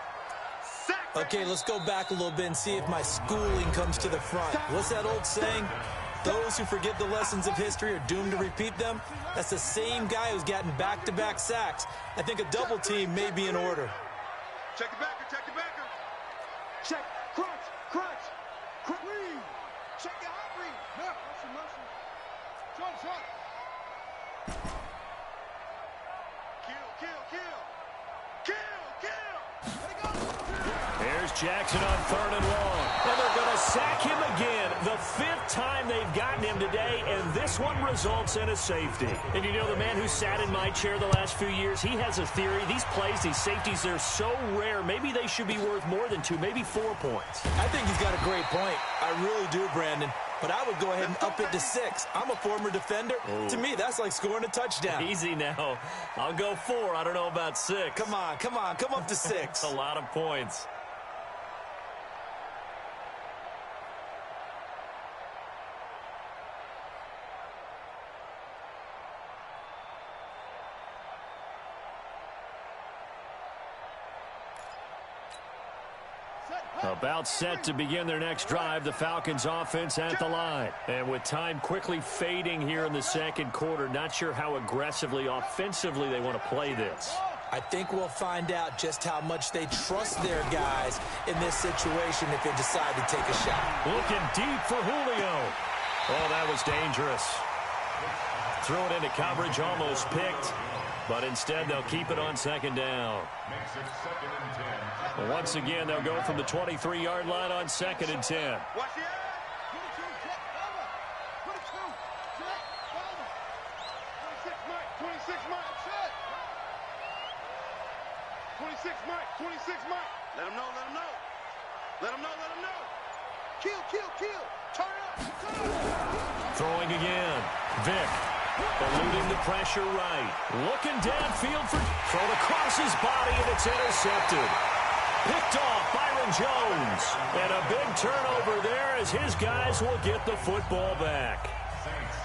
Okay, let's go back a little bit and see if my schooling comes to the front. What's that old saying? Those who forget the lessons of history are doomed to repeat them. That's the same guy who's gotten back-to-back sacks. I think a double team may be in order. Check the backer, check the backer. Check, crunch. Read. Check your hot read. No, mercy. Shot. Kill. Let it go. Here's Jackson on third and long. And they're going to sack him again. The 5th time they've gotten him today, and this one results in a safety. And you know, the man who sat in my chair the last few years, he has a theory. These plays, these safeties, they're so rare. Maybe they should be worth more than 2, maybe 4 points. I think he's got a great point. I really do, Brandon. But I would go ahead and up it to 6. I'm a former defender. To me, that's like scoring a touchdown. Easy now. I'll go 4. I don't know about 6. Come on. Come up to 6. A lot of points. About set to begin their next drive, the Falcons offense at the line. And with time quickly fading here in the second quarter, not sure how aggressively, offensively they want to play this. I think we'll find out just how much they trust their guys in this situation if they decide to take a shot. Looking deep for Julio. Oh, that was dangerous. Throw it into coverage, almost picked. but instead they'll keep it on second down. Makes it 2nd and 10. Once again, they'll go from the 23-yard line on 2nd and 10. Watch the 26 Mike. Let him know. Let him know. Kill. Turn up. Throwing again. Vick. Eluding the pressure right. Looking downfield for thrown across his body, and it's intercepted. Picked off Byron Jones. And a big turnover there as his guys will get the football back.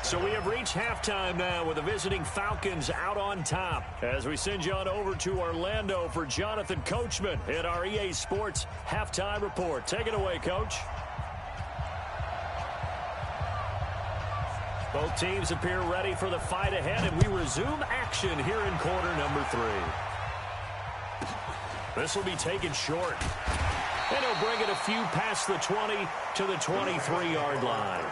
So we have reached halftime now with the visiting Falcons out on top. As we send you on over to Orlando for Jonathan Coachman in our EA Sports Halftime Report. Take it away, Coach. Both teams appear ready for the fight ahead, and we resume action here in quarter number 3. This will be taken short. And he'll bring it a few past the 20 to the 23-yard line.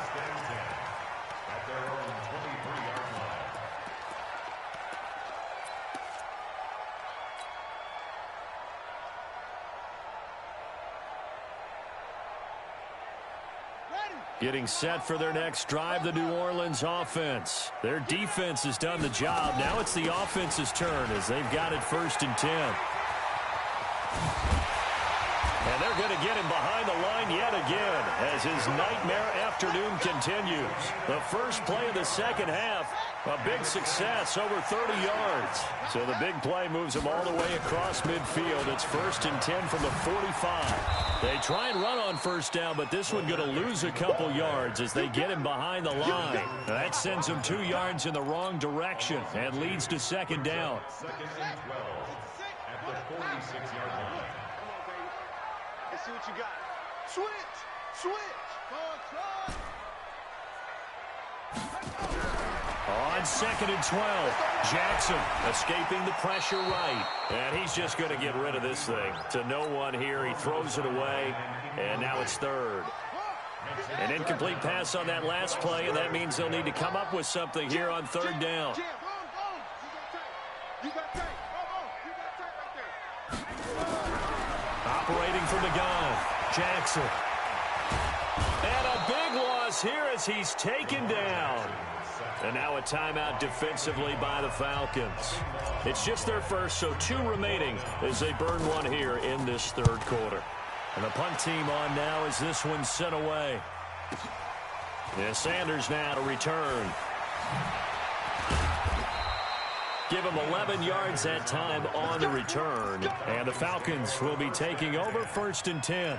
Getting set for their next drive, the New Orleans offense. Their defense has done the job. Now it's the offense's turn as they've got it 1st and 10. And they're going to get him behind the line yet again as his nightmare afternoon continues. The first play of the second half, a big success, over 30 yards. So the big play moves him all the way across midfield. It's 1st and 10 from the 45. They try and run on 1st down, but this one going to lose a couple yards as they get him behind the line. That sends him 2 yards in the wrong direction and leads to 2nd down. 2nd and 12 at the 46-yard line. Let's see what you got. Switch. On 2nd and 12, Jackson escaping the pressure right. And he's just going to get rid of this thing to no one here. He throws it away, and now it's 3rd. An incomplete pass on that last play, and that means they'll need to come up with something here on 3rd down. Operating from the gun, Jackson. And a big loss here as he's taken down. And now a timeout defensively by the Falcons. It's just their first, so 2 remaining as they burn one here in this 3rd quarter. And the punt team on now as this one's sent away. And Sanders now to return. Give him 11 yards that time on the return. And the Falcons will be taking over 1st and 10.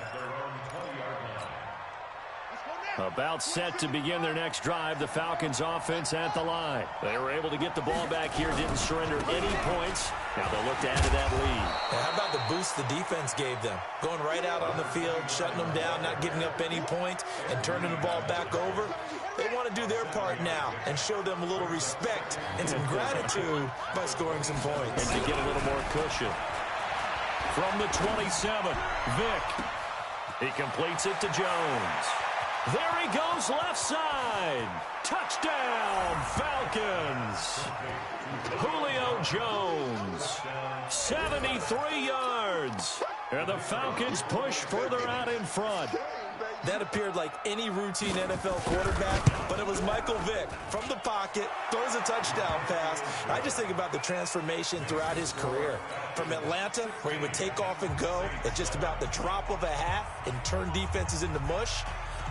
About set to begin their next drive, the Falcons offense at the line. They were able to get the ball back here, didn't surrender any points. Now they'll look to add to that lead. How about the boost the defense gave them? Going right out on the field, shutting them down, not giving up any points, and turning the ball back over. They want to do their part now and show them a little respect and some gratitude by scoring some points. And to get a little more cushion. From the 27, Vick. He completes it to Jones. There he goes left side. Touchdown, Falcons. Julio Jones, 73 yards. And the Falcons push further out in front. That appeared like any routine NFL quarterback, but it was Michael Vick from the pocket, throws a touchdown pass. I just think about the transformation throughout his career. From Atlanta, where he would take off and go at just about the drop of a hat and turn defenses into mush.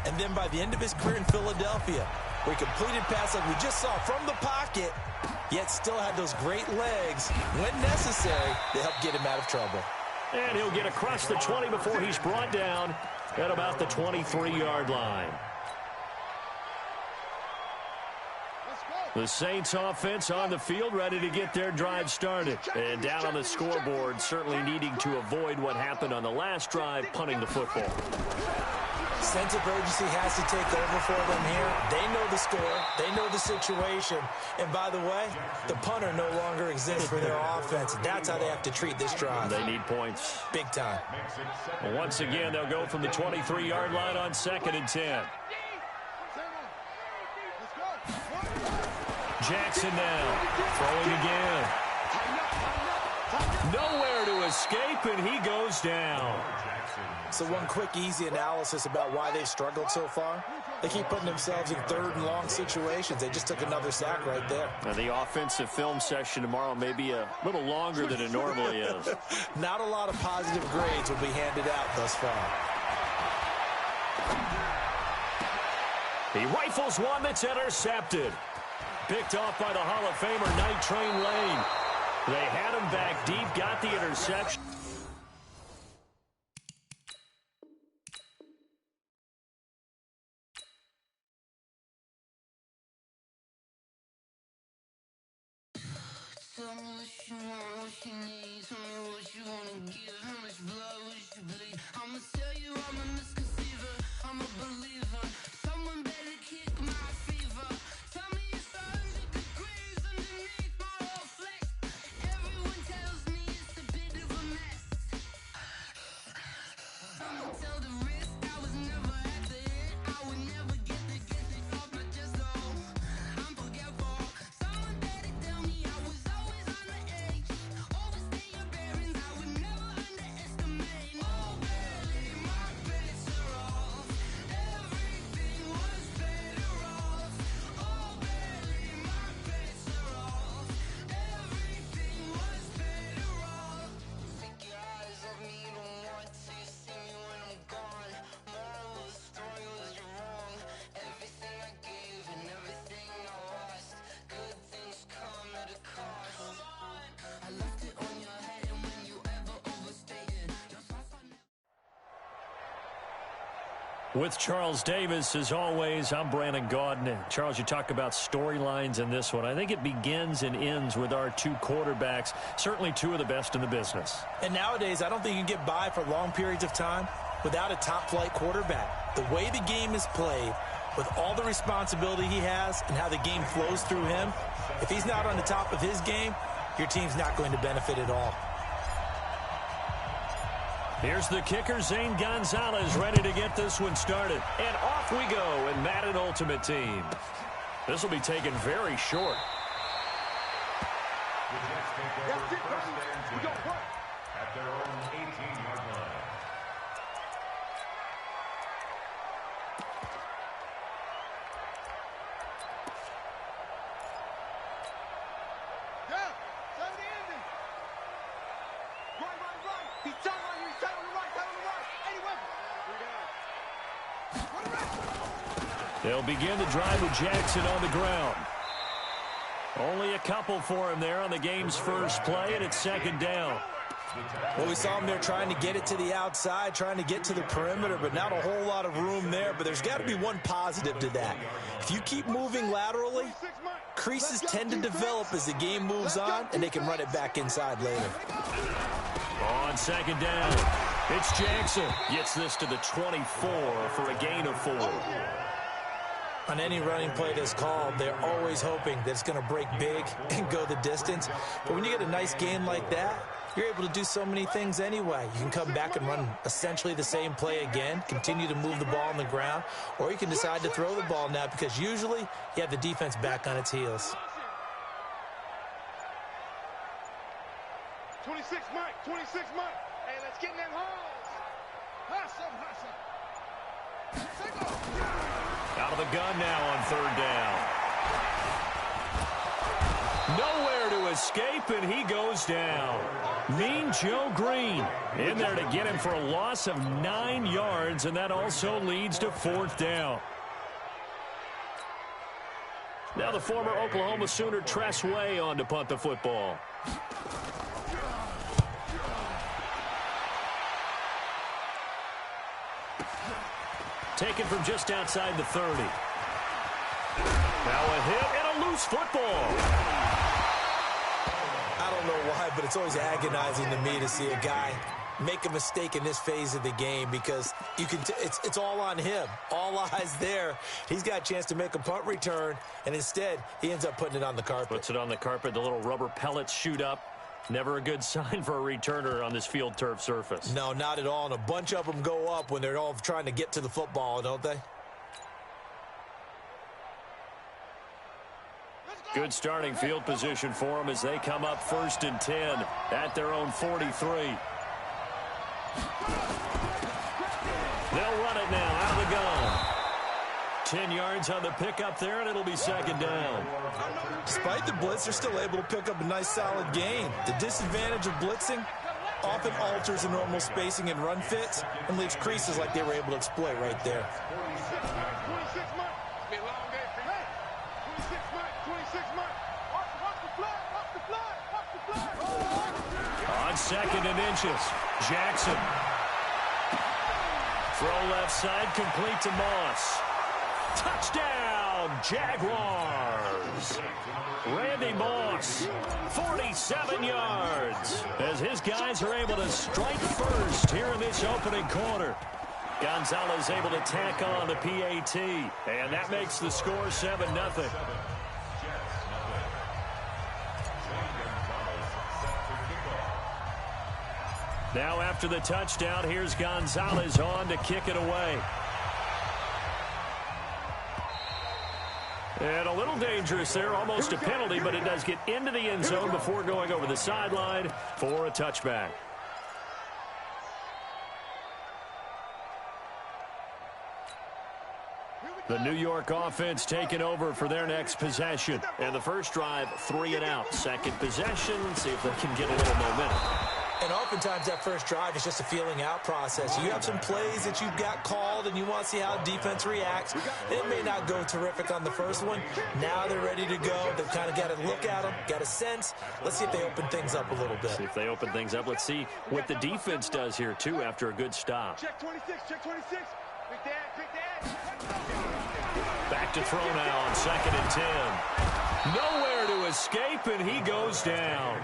And then by the end of his career in Philadelphia, where he completed passes like we just saw from the pocket, yet still had those great legs, when necessary, to help get him out of trouble. And he'll get across the 20 before he's brought down at about the 23-yard line. The Saints offense on the field, ready to get their drive started. And down on the scoreboard, certainly needing to avoid what happened on the last drive, punting the football. Sense of urgency has to take over for them here. They know the score. They know the situation. And by the way, the punter no longer exists for their offense. That's how they have to treat this drive. They need points. Big time. Once again, they'll go from the 23-yard line on 2nd and 10. Jackson now, throwing again. Nowhere to escape, and he goes down. So one quick, easy analysis about why they've struggled so far. They keep putting themselves in third and long situations. They just took another sack right there. Now, the offensive film session tomorrow may be a little longer than it normally is. Not a lot of positive grades will be handed out thus far. He rifles one that's intercepted. Picked off by the Hall of Famer, Night Train Lane. They had him back deep, got the interception. Tell me what you want, what you need. Tell me what you wanna give. How much blood would you bleed? I'ma tell you I'm a misconceiver. I'm a believer. Someone better kick my fever. Tell me it's 100 degrees underneath my whole flex. Everyone tells me it's a bit of a mess. I'ma tell the risk I was never at the hit. I would never get it off my chest though. I'm forgetful. Someone better tell me I was always on the edge. Overstay your bearings, I would never underestimate. Oh, barely, my bets are off. Everything was better off. Oh, barely, my bets are off. Everything was better off. Take your eyes off me, you don't want to see me when I'm gone. Moral of the story was you're wrong. Everything I gave and everything I lost. Good things come at a cost. I left it on your head, and when you ever overstated your thoughts on. With Charles Davis, as always, I'm Brandon Gaudin. Charles, you talk about storylines in this one. I think it begins and ends with our two quarterbacks, certainly two of the best in the business. And nowadays, I don't think you can get by for long periods of time without a top-flight quarterback. The way the game is played, with all the responsibility he has and how the game flows through him, if he's not on the top of his game, your team's not going to benefit at all. Here's the kicker, Zane Gonzalez, ready to get this one started. And off we go in Madden Ultimate Team. This will be taken very short. The Jets take over first and 10 at their own 18-yard line. Yeah, 70 ending. Right. He's tight on you. He's tight on the right. 80 weapons. They'll begin the drive with Jackson on the ground. Only a couple for him there on the game's first play, and it's second down. Well, we saw him there trying to get it to the outside, trying to get to the perimeter, but not a whole lot of room there. But there's got to be one positive to that. If you keep moving laterally, creases tend to develop as the game moves on, and they can run it back inside later. On second down, it's Jackson. Gets this to the 24 for a gain of 4. On any running play that's called, they're always hoping that it's going to break big and go the distance. But when you get a nice gain like that, you're able to do so many things anyway. You can come back and run essentially the same play again, continue to move the ball on the ground, or you can decide to throw the ball now because usually you have the defense back on its heels. 26 Mike. Hey, let's get in them holes. Hustle. Out of the gun now on third down. Nowhere to escape, and he goes down. Mean Joe Green in there to get him for a loss of 9 yards, and that also leads to fourth down. Now the former Oklahoma Sooner Tress Way on to punt the football. Taken from just outside the 30. Now a hit and a loose football. I don't know why, but it's always agonizing to me to see a guy make a mistake in this phase of the game because you can it's all on him. All eyes there. He's got a chance to make a punt return, and instead he ends up putting it on the carpet. Puts it on the carpet. The little rubber pellets shoot up. Never a good sign for a returner on this field turf surface. No, not at all. And a bunch of them go up when they're all trying to get to the football, don't they? Let's go. Good starting field position for them as they come up 1st and 10 at their own 43. They'll run it now out of the gun. 10 yards on the pickup there, and it'll be 2nd down. Despite the blitz, they're still able to pick up a nice, solid gain. The disadvantage of blitzing often alters the normal spacing and run fits and leaves creases like they were able to exploit right there. 26 months. Be a long day for you. 26 months. 26 months. Watch the flag. Watch the flag. Watch the flag. On 2nd and inches, Jackson. Throw left side, complete to Moss. Touchdown, Jaguars. Randy Moss, 47 yards, as his guys are able to strike first here in this opening quarter. Gonzalez able to tack on the PAT, and that makes the score 7-0. Now after the touchdown, here's Gonzalez on to kick it away. And a little dangerous there, almost a penalty, but it does get into the end zone before going over the sideline for a touchback. The New York offense taking over for their next possession. And the first drive, 3 and out. Second possession, see if they can get a little momentum. And oftentimes that first drive is just a feeling out process. You have some plays that you've got called and you want to see how defense reacts. It may not go terrific on the first one. Now they're ready to go. They've kind of got to look at them, got a sense. Let's see if they open things up a little bit. See if they open things up. Let's see what the defense does here, too, after a good stop. Check 26. Check 26. Big dad. Back to throw now on 2nd and 10. Nowhere to escape, and he goes down.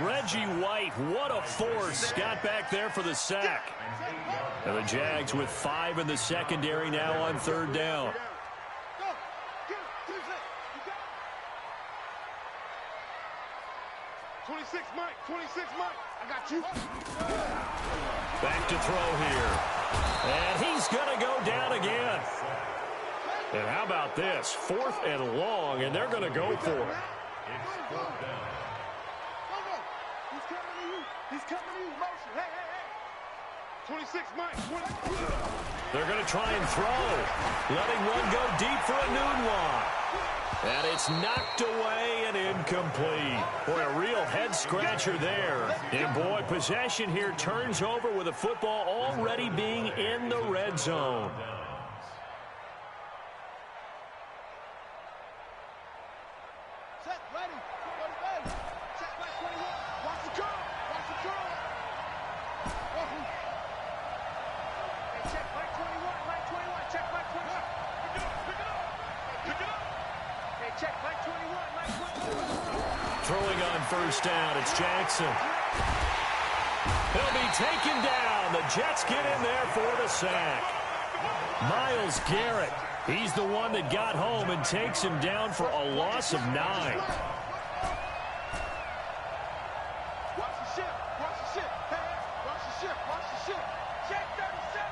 Reggie White, what a force, got back there for the sack. And the Jags with 5 in the secondary now on 3rd down. 26, Mike. 26, Mike. I got you. Back to throw here. And he's going to go down again. And how about this? 4th and long, and they're going to go for it. He's coming to you. Motion. Hey. 26, Mike. 20. They're going to try and throw. Letting one go deep for a noon one. And it's knocked away and incomplete. Boy, a real head-scratcher there. And, boy, possession here turns over with the football already being in the red zone. Set, ready. Set, Mike 21. Watch the curl. Hey, check Mike 21. Check Mike 21. Pick it up. Hey, check Mike 21. Throwing on 1st down, it's Jackson. He'll be taken down. The Jets get in there for the sack. Myles Garrett, he's the one that got home and takes him down for a loss of 9. Watch the ship. Hey, watch the ship. Check 37.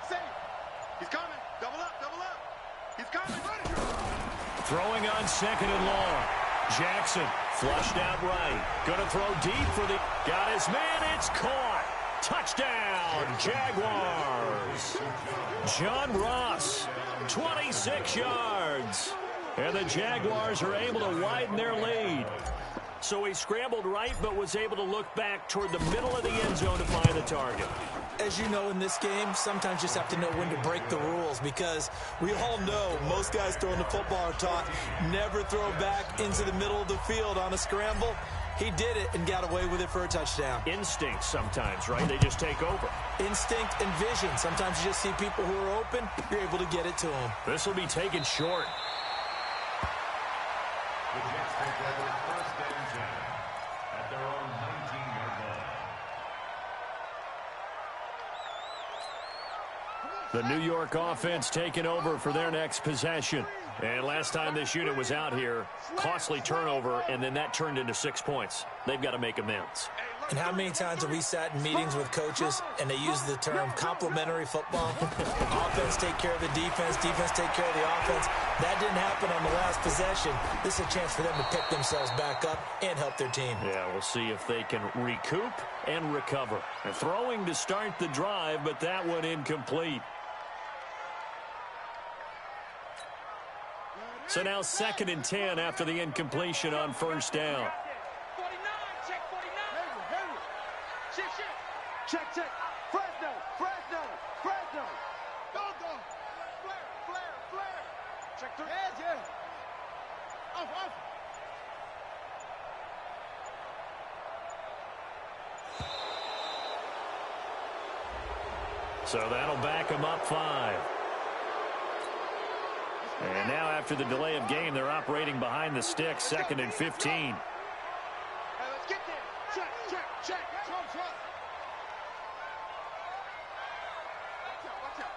Say. He's coming. Double up. He's coming. Throwing on 2nd and long. Jackson flushed out right. Going to throw deep for the... Got his man. It's caught. Touchdown, Jaguars. John Ross, 26 yards. And the Jaguars are able to widen their lead. So he scrambled right, but was able to look back toward the middle of the end zone to find the target. As you know, in this game, sometimes you just have to know when to break the rules, because we all know most guys throwing the football are taught never throw back into the middle of the field on a scramble. He did it and got away with it for a touchdown. Instinct sometimes, right? They just take over. Instinct and vision. Sometimes you just see people who are open, you're able to get it to them. This will be taken short. The Jets take over 1st and 10 at their own 19-yard line. The New York offense taking over for their next possession. And last time this unit was out here, costly turnover, and then that turned into 6 points. They've got to make amends. Hey, And how many times have we sat in meetings with coaches and they use the term complementary football? Offense take care of the defense, defense take care of the offense. That didn't happen on the last possession. This is a chance for them to pick themselves back up and help their team. Yeah, we'll see if they can recoup and recover. And throwing to start the drive, but that one incomplete. So now 2nd and 10 after the incompletion on first down. 49, check 49. Check. Fresno. Go. Flare. Check 3. Yeah. Off. So that'll back them up 5. And now after the delay of game, they're operating behind the sticks, 2nd and 15. Hey, let's get there. Check.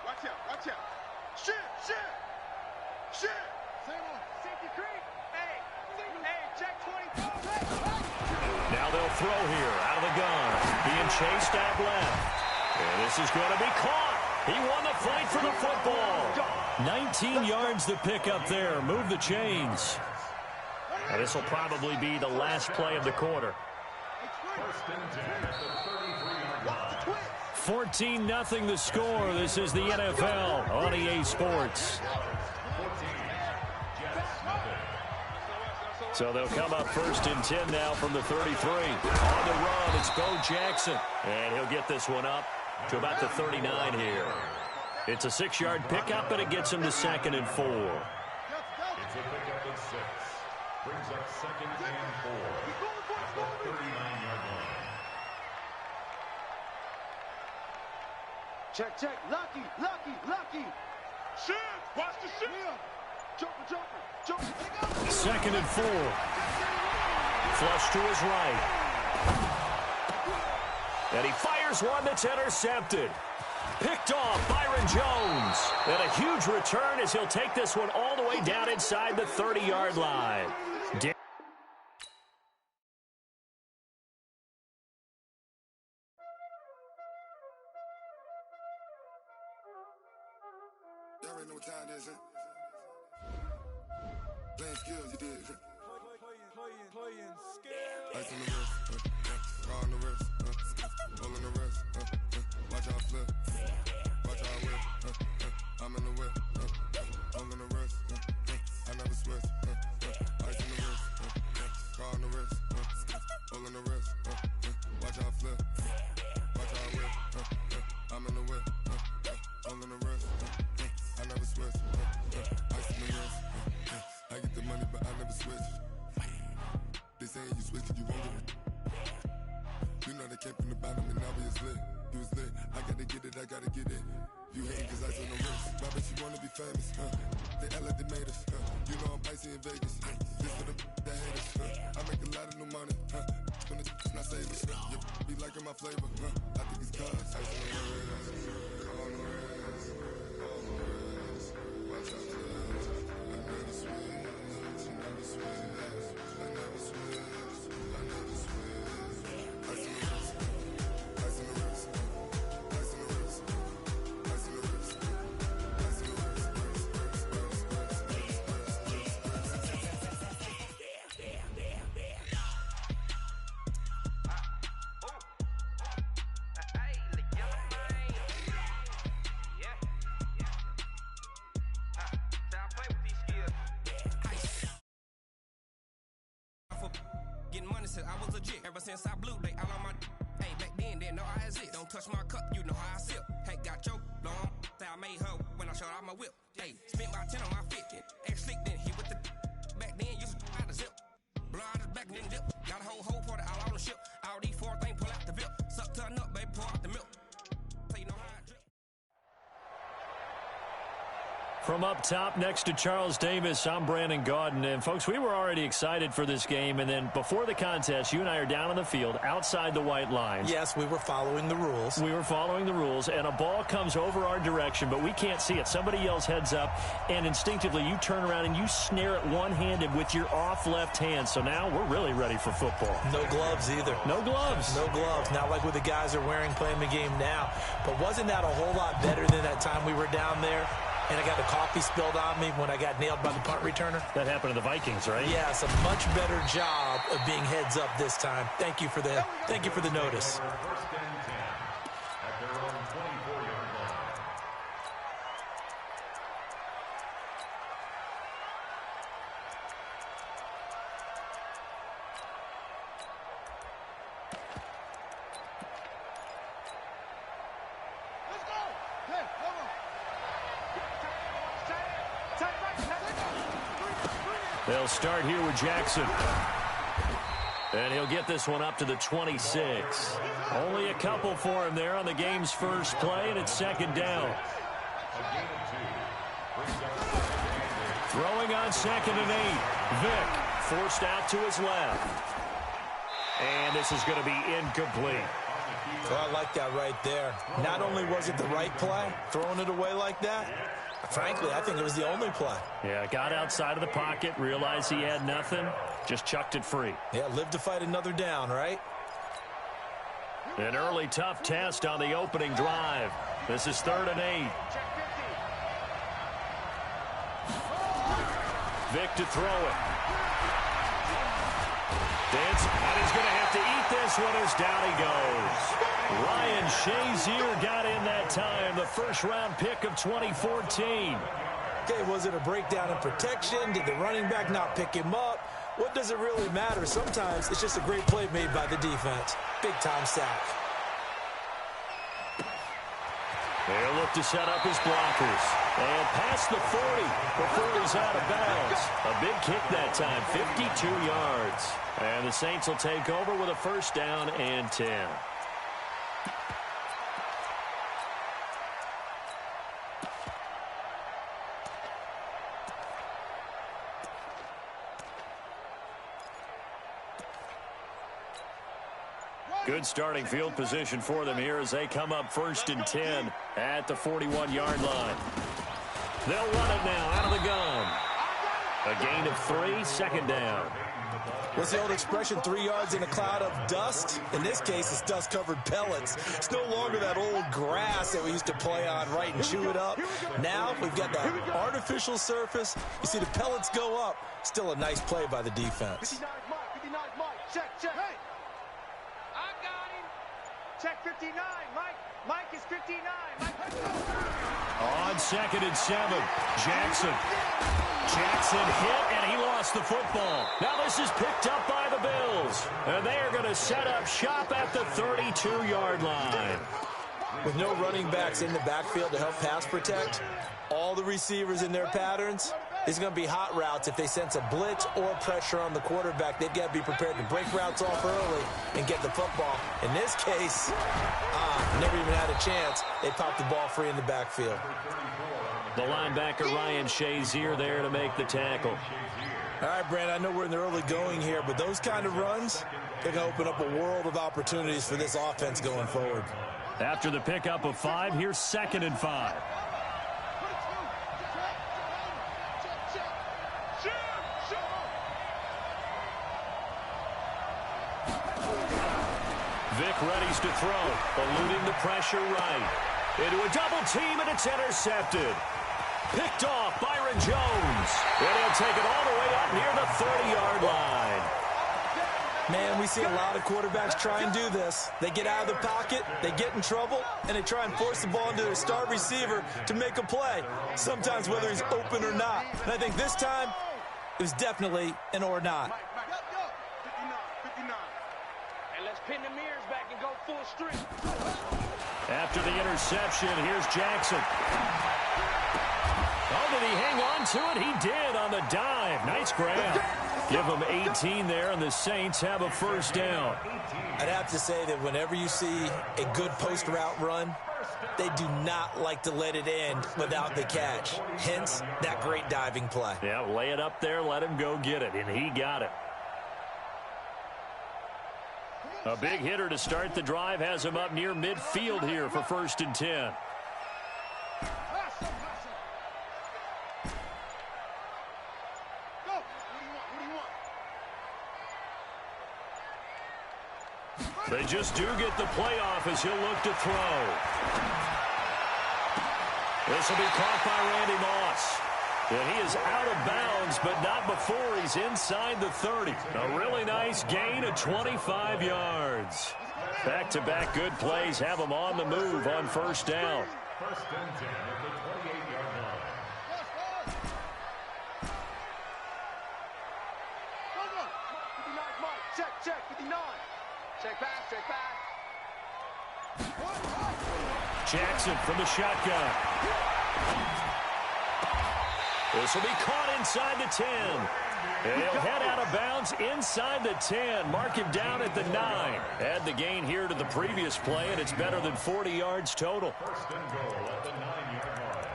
Watch out. Shit. Same on. Safety creep. Hey, check 24. Now they'll throw here out of the gun. Being chased out left. And this is going to be caught. He won the fight for the football. 19 yards to pick up there. Move the chains. And this will probably be the last play of the quarter. 14-0 the score. This is the NFL on EA Sports. So they'll come up 1st and 10 now from the 33. On the run, it's Bo Jackson. And he'll get this one up to about the 39 here. It's a 6-yard pickup, and it gets him to 2nd and 4. It's a pickup of 6. Brings up 2nd and 4 at the 39-yard line. Check. Lucky. Shit. Watch the shit. Jumper. 2nd and 4. Flush to his right. And he fires one that's intercepted. Picked off Byron Jones. And a huge return as he'll take this one all the way down inside the 30-yard line. Y'all already know what time it is, huh? Playing skills, you did. Playing skills. Ice on the wrist, raw on the wrist, hole in the wrist, watch out flip, watch out whip, I'm in the whip, hole in the wrist, I never switch, ice on the wrist, raw on the wrist, hole in the wrist, watch out flip, watch out whip, I'm in the whip, hole in the wrist, I never switch, ice on the wrist, I get the money but I never switch. They saying you switch it, you won't get it. You know they came from the bottom and now we is lit. You was lit, I gotta get it. You hate cause I on the wrist. Why bet you wanna be famous, They they made us, You know I'm icy in Vegas, This for the that hate us, I make a lot of new money, When it's not savers, You be liking my flavor, I think it's cause ice on the wrist, on the wrist, on the wrist. Watch out, I never switch, I never switch. I was legit ever since I blew they all on my hey back then didn't know I exist. Don't touch my cup, you know how I sip. Hey, got your long say I made her when I showed out my whip. Hey, spent about 10 on my fit. Ex slick then he with the back then used to out the zip. Blow out his back then dip. Got a whole party all on the ship. All these 4 things pull out the VIP. Suck to a nut, baby, pour out the milk. So you know how I drip. From up top next to Charles Davis, I'm Brandon Gaudin. And, folks, we were already excited for this game. And then before the contest, you and I are down on the field outside the white lines. Yes, we were following the rules. We were following the rules, and a ball comes over our direction, but we can't see it. Somebody yells heads up, and instinctively you turn around and you snare it one-handed with your off left hand. So now we're really ready for football. No gloves either. No gloves. No gloves. Not like what the guys are wearing playing the game now. But wasn't that a whole lot better than that time we were down there? And I got the coffee spilled on me when I got nailed by the punt returner. That happened to the Vikings, right? Yes, a much better job of being heads up this time. Thank you for the notice. First and 10 at their own 24-yard line. Let's go. Hey, come on. They'll start here with Jackson. And he'll get this one up to the 26. Only a couple for him there on the game's first play, and it's second down. Throwing on 2nd and 8. Vick forced out to his left. And this is going to be incomplete. Well, I like that right there. Not only was it the right play, throwing it away like that, frankly, I think it was the only play. Yeah, got outside of the pocket, realized he had nothing, just chucked it free. Yeah, live to fight another down, right? An early tough test on the opening drive. This is 3rd and 8. Vick to throw it. Dance, and he's going to have to eat this one as down he goes. Ryan Shazier got in that time, the first-round pick of 2014. Okay, was it a breakdown in protection? Did the running back not pick him up? What does it really matter? Sometimes it's just a great play made by the defense. Big-time sack. They'll look to set up his blockers. And past the 40 before he's out of bounds. A big kick that time, 52 yards. And the Saints will take over with a first down and 10. Good starting field position for them here as they come up 1st and 10 at the 41-yard line. They'll run it now out of the gun. A gain of 3, second down. What's the old expression, 3 yards in a cloud of dust? In this case, it's dust-covered pellets. It's no longer that old grass that we used to play on, right, and chew it up. Now we've got that artificial surface. You see the pellets go up. Still a nice play by the defense. 59 Mike. Check. Hey. I got him. Check 59, Mike. Mike is 59. Mike. On 2nd and 7, Jackson hit, and he lost the football. Now this is picked up by the Bills, and they are going to set up shop at the 32-yard line. With no running backs in the backfield to help pass protect, all the receivers in their patterns, it's going to be hot routes. If they sense a blitz or pressure on the quarterback, they've got to be prepared to break routes off early and get the football. In this case, never even had a chance. They popped the ball free in the backfield. The linebacker Ryan Shazier there to make the tackle. All right, Brand, I know we're in the early going here, but those kind of runs, they're going to open up a world of opportunities for this offense going forward. After the pickup of 5, here's 2nd and 5. Vick readies to throw, eluding the pressure right. Into a double team, and it's intercepted. Picked off Byron Jones. And he'll take it all the way up near the 30-yard line. Man, we see a lot of quarterbacks try and do this. They get out of the pocket, they get in trouble, and they try and force the ball into their star receiver to make a play, sometimes whether he's open or not. And I think this time, it was definitely an or not. 59. And let's pin the mirrors back and go full strength. After the interception, here's Jackson. Oh, did he hang on to it? He did on the dive. Nice grab. Give them 18 there, and the Saints have a first down. I'd have to say that whenever you see a good post route run, they do not like to let it end without the catch. Hence, that great diving play. Yeah, lay it up there, let him go get it, and he got it. A big hitter to start the drive has him up near midfield here for 1st and 10. They just do get the playoff as he'll look to throw. This will be caught by Randy Moss. And he is out of bounds, but not before he's inside the 30. A really nice gain of 25 yards. Back-to-back good plays have him on the move on 1st down. 1st and 10 at the 28-yard line. Check, 59. Check back. Jackson from the shotgun. This will be caught inside the 10. And he'll head out of bounds inside the 10. Mark him down at the 9. Add the gain here to the previous play, and it's better than 40 yards total. 1st and goal at the 9-yard line.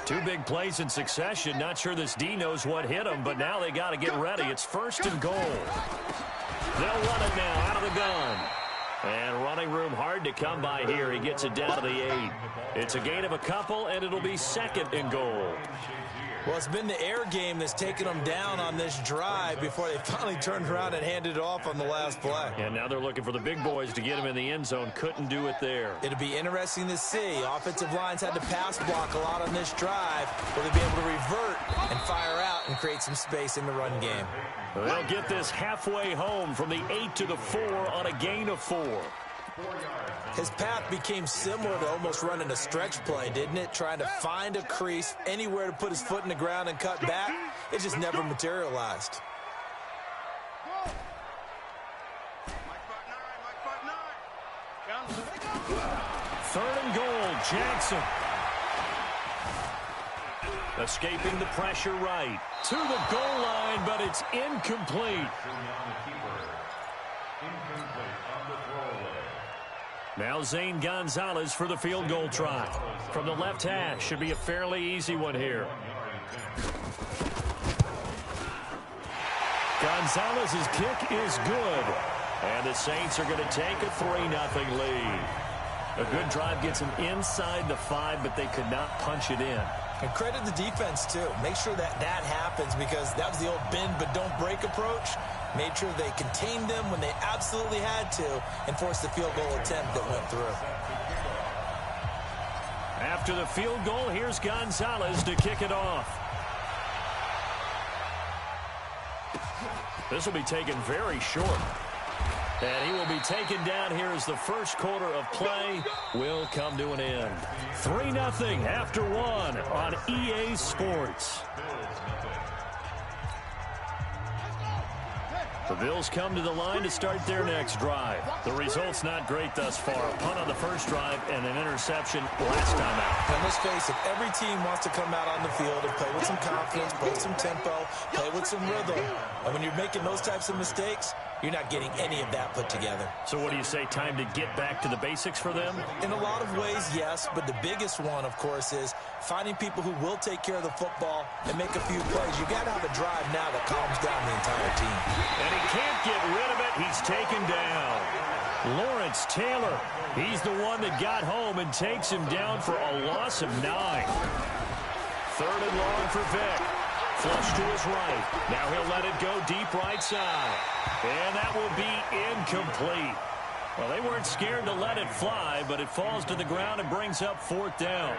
Two big plays in succession. Not sure this D knows what hit him, but now they got to get ready. It's 1st and goal. They'll run it now out of the gun. And running room hard to come by here. He gets it down to the 8. It's a gain of a couple, and it'll be 2nd and goal. Well, it's been the air game that's taken them down on this drive before they finally turned around and handed it off on the last play. And now they're looking for the big boys to get him in the end zone. Couldn't do it there. It'll be interesting to see. Offensive lines had to pass block a lot on this drive. Will they be able to revert and fire out and create some space in the run game? They'll get this halfway home from the 8 to the 4 on a gain of 4. His path became similar to almost running a stretch play, didn't it? Trying to find a crease, anywhere to put his foot in the ground and cut back. It just never materialized. Third and goal, Jackson. Escaping the pressure right. To the goal line, but it's incomplete. Now Zane Gonzalez for the field goal try. From the left hash, should be a fairly easy one here. Gonzalez's kick is good. And the Saints are going to take a 3-0 lead. A good drive gets them inside the 5, but they could not punch it in. And credit the defense, too. Make sure that happens, because that was the old bend but don't break approach. Made sure they contained them when they absolutely had to and forced the field goal attempt that went through. After the field goal, here's Gonzalez to kick it off. This will be taken very short. And he will be taken down here as the first quarter of play will come to an end. 3-0 after 1 on EA Sports. The Bills come to the line to start their next drive. The result's not great thus far. A punt on the first drive and an interception last time out. And let's face it, every team wants to come out on the field and play with some confidence, play with some tempo, play with some rhythm. And when you're making those types of mistakes, you're not getting any of that put together. So what do you say, time to get back to the basics for them? In a lot of ways, yes, but the biggest one, of course, is finding people who will take care of the football and make a few plays. You got to have a drive now that calms down the entire team. And he can't get rid of it. He's taken down. Lawrence Taylor, he's the one that got home and takes him down for a loss of 9. 3rd and long for Vick. Flush to his right. Now he'll let it go deep right side. And that will be incomplete. Well, they weren't scared to let it fly, but it falls to the ground and brings up 4th down.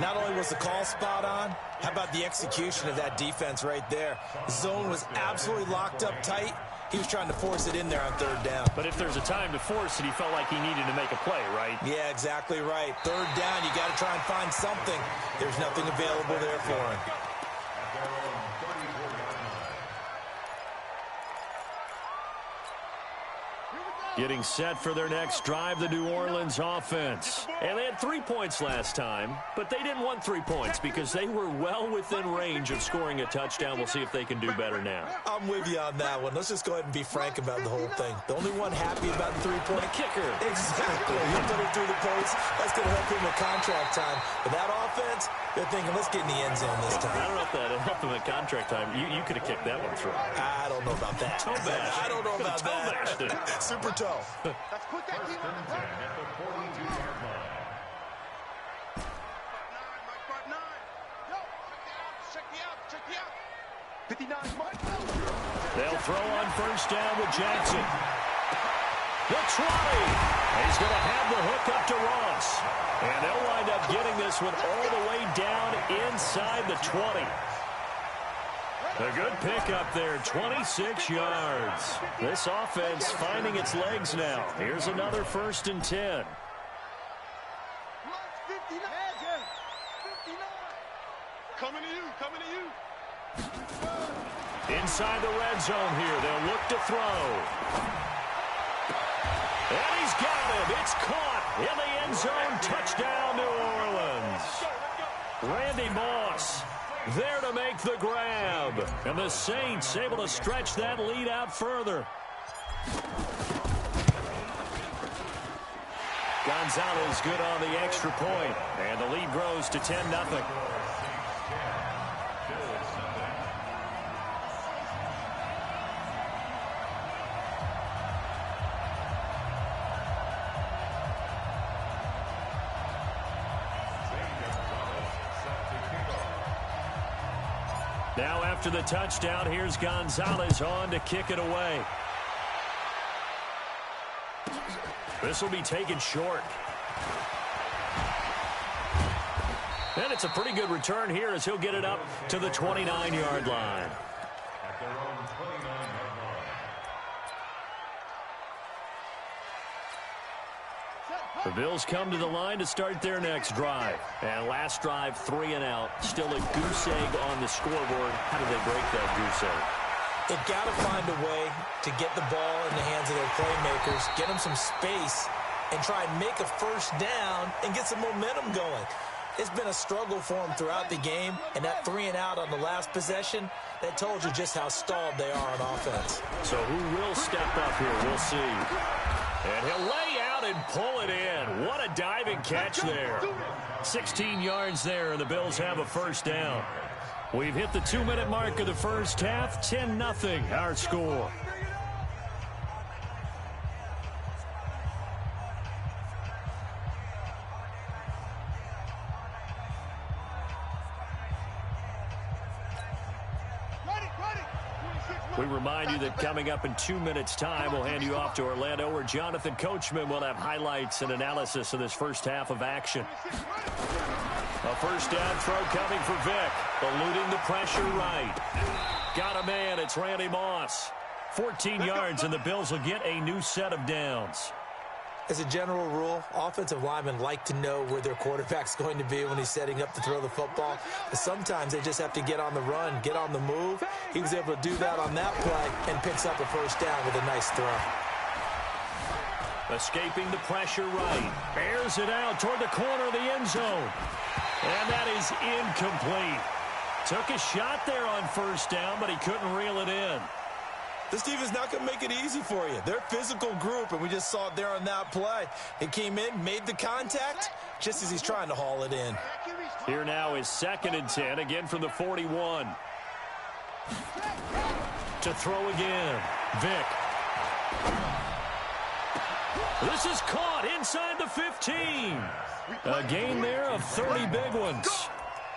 Not only was the call spot on, how about the execution of that defense right there? The zone was absolutely locked up tight. He was trying to force it in there on 3rd down. But if there's a time to force it, he felt like he needed to make a play, right? Yeah, exactly right. 3rd down, you got to try and find something. There's nothing available there for him. Getting set for their next drive, the New Orleans offense. And they had 3 points last time, but they didn't want 3 points because they were well within range of scoring a touchdown. We'll see if they can do better now. I'm with you on that one. Let's just go ahead and be frank about the whole thing. The only one happy about the three-point kicker. Exactly. He'll put it through the post. That's going to help him with contract time. But that offense, they're thinking, let's get in the end zone this time. I don't know if that helped him at contract time. You could have kicked that one through. I don't know about that. Toe bash. I don't know about that. Super toe. Let's put that team on the 10 at the 42-yard line. Check the out. 59, Mike. They'll throw on first down with Jackson. The try. He's going to have the hook up to Ross. And they'll wind up getting this one all the way down inside the 20. A good pickup there, 26 yards. This offense finding its legs now. Here's another 1st and 10. Coming to you. Inside the red zone here, they'll look to throw. And he's got him. It's caught in the end zone. Touchdown, New Orleans. Randy Moss there to make the grab. And the Saints able to stretch that lead out further. Gonzalez good on the extra point. And the lead grows to 10-0. Now after the touchdown, here's Gonzalez on to kick it away. This will be taken short. And it's a pretty good return here as he'll get it up to the 29-yard line. At their own 29-yard line. The Bills come to the line to start their next drive. And last drive, 3 and out. Still a goose egg on the scoreboard. How do they break that goose egg? They've got to find a way to get the ball in the hands of their playmakers, get them some space, and try and make a first down and get some momentum going. It's been a struggle for them throughout the game, and that 3 and out on the last possession, that told you just how stalled they are on offense. So who will step up here? We'll see. And he'll lay out and pull it in. What a diving catch there. 16 yards there, and the Bills have a first down. We've hit the 2-minute mark of the first half. 10-0 our score. We remind you that coming up in 2 minutes' time, we'll hand you off to Orlando, where Jonathan Coachman will have highlights and analysis of this first half of action. A first down throw coming for Vick, eluding the pressure right. Got a man, it's Randy Moss. 14 yards, and the Bills will get a new set of downs. As a general rule, offensive linemen like to know where their quarterback's going to be when he's setting up to throw the football. But sometimes they just have to get on the run, get on the move. He was able to do that on that play and picks up a first down with a nice throw. Escaping the pressure right. Airs it out toward the corner of the end zone. And that is incomplete. Took a shot there on first down, but he couldn't reel it in. This defense is not going to make it easy for you. They're a physical group, and we just saw it there on that play. He came in, made the contact, just as he's trying to haul it in. Here now is 2nd and 10, again from the 41. To throw again, Vick. This is caught inside the 15. A gain there of 30 big ones.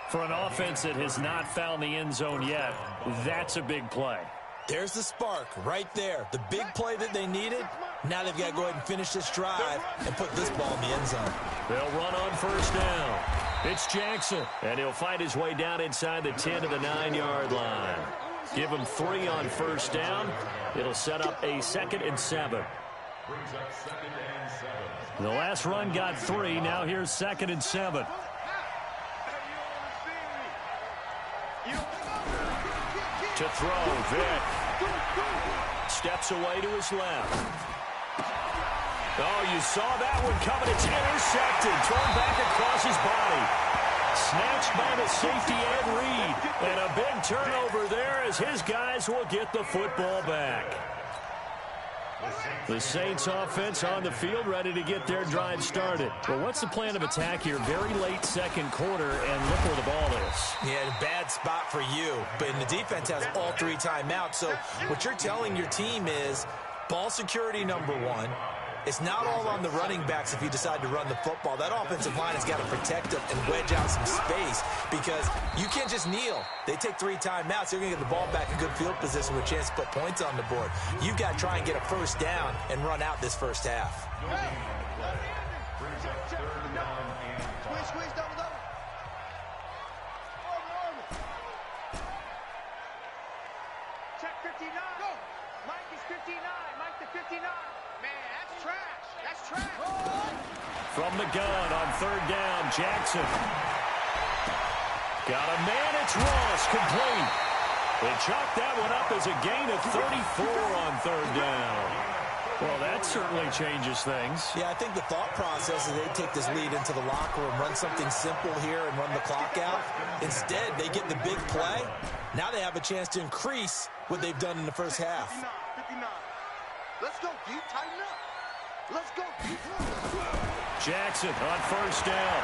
For an offense that has not found the end zone yet, that's a big play. There's the spark right there. The big play that they needed. Now they've got to go ahead and finish this drive and put this ball in the end zone. They'll run on first down. It's Jackson, and he'll find his way down inside the 10 to the 9-yard line. Give him 3 on first down. It'll set up a 2nd and 7. Brings up 2nd and 7. The last run got 3. Now here's 2nd and 7. To throw, Vick. Steps away to his left. Oh, you saw that one coming. It's intercepted. Thrown back across his body. Snatched by the safety Ed Reed. And a big turnover there as his guys will get the football back. The Saints offense on the field ready to get their drive started. Well, what's the plan of attack here? Very late second quarter, and look where the ball is. Yeah, bad spot for you. But the defense has all 3 timeouts. So what you're telling your team is ball security number 1. It's not all on the running backs if you decide to run the football. That offensive line has got to protect them and wedge out some space because you can't just kneel. They take 3 timeouts. They're going to get the ball back in good field position with a chance to put points on the board. You've got to try and get a first down and run out this first half. Squeeze, double. Check 59. Go. Mike is 59. Mike to 59. Man, that's trash. That's trash. From the gun on third down, Jackson. Got a man, it's Ross, complete. They chalked that one up as a gain of 34 on third down. Well, that certainly changes things. Yeah, I think the thought process is they take this lead into the locker room, run something simple here and run the clock out. Instead, they get the big play. Now they have a chance to increase what they've done in the first half. 59. Let's go, D. Tighten up. Let's go, D. Jackson on first down.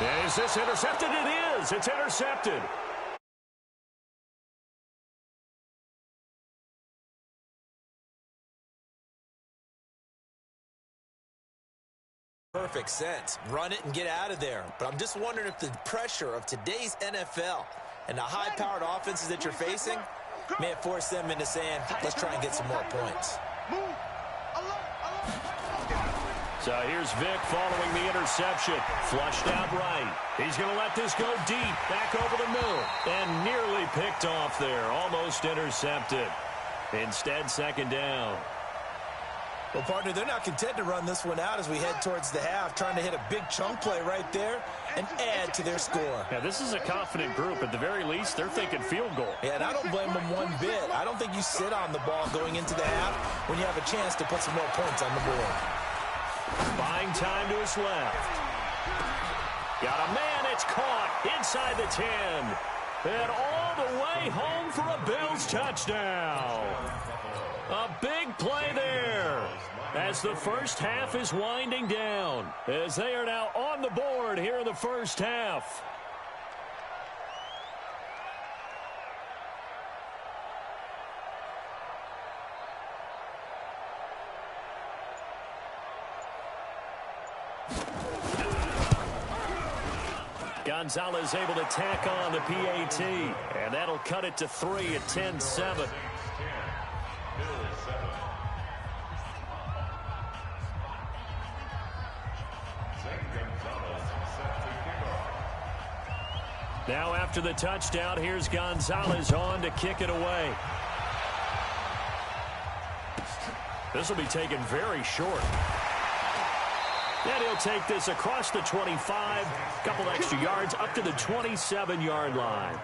And is this intercepted? It is. It's intercepted. Perfect sense. Run it and get out of there. But I'm just wondering if the pressure of today's NFL and the high-powered offenses that you're facing may have forced them into saying, let's try and get some more points. So here's Vic following the interception. Flushed out right. He's going to let this go deep. Back over the middle. And nearly picked off there. Almost intercepted. Instead, second down. Well, partner, they're not content to run this one out as we head towards the half, trying to hit a big chunk play right there and add to their score. Yeah, this is a confident group. At the very least, they're thinking field goal. Yeah, and I don't blame them one bit. I don't think you sit on the ball going into the half when you have a chance to put some more points on the board. Buying time to his left. Got a man, it's caught inside the 10. And all the way home for a Bills touchdown. A big play there as the first half is winding down, as they are now on the board here in the first half. Gonzalez able to tack on the PAT, and that'll cut it to 3 at 10-7. Now after the touchdown, here's Gonzalez on to kick it away. This will be taken very short. And he'll take this across the 25, a couple extra yards, up to the 27-yard line.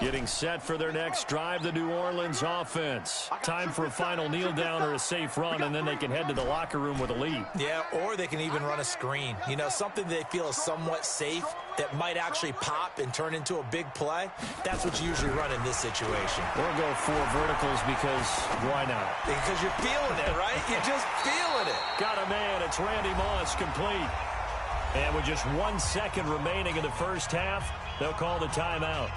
Getting set for their next drive, the New Orleans offense. Time for a final kneel down or a safe run, and then they can head to the locker room with a lead. Yeah, or they can even run a screen. You know, something they feel is somewhat safe that might actually pop and turn into a big play. That's what you usually run in this situation. Or go 4 verticals because why not? Because you're feeling it, right? You're just feeling it. Got a man. It's Randy Moss, complete. And with just 1 second remaining in the first half, they'll call the timeout.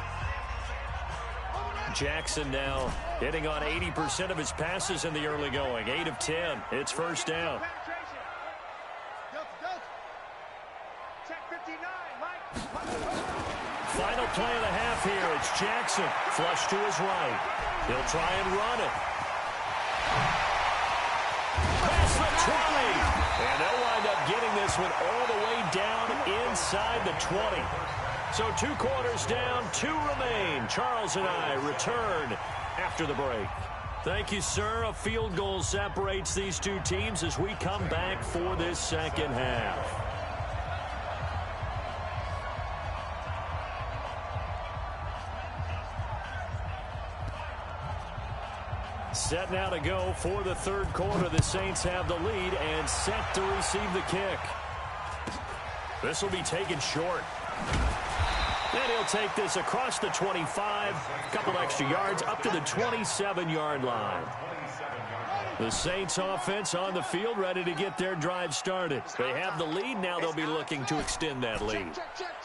Jackson now hitting on 80% of his passes in the early going. 8 of 10. It's first down. Final play of the half here. It's Jackson. Flush to his right. He'll try and run it. Past the 20. And they'll wind up getting this one all the way down inside the 20. So 2 quarters down, 2 remain. Charles and I return after the break. Thank you, sir. A field goal separates these two teams as we come back for this second half. Set now to go for the third quarter. The Saints have the lead and set to receive the kick. This will be taken short. And he'll take this across the 25, a couple extra yards, up to the 27-yard line. The Saints offense on the field, ready to get their drive started. They have the lead. Now they'll be looking to extend that lead.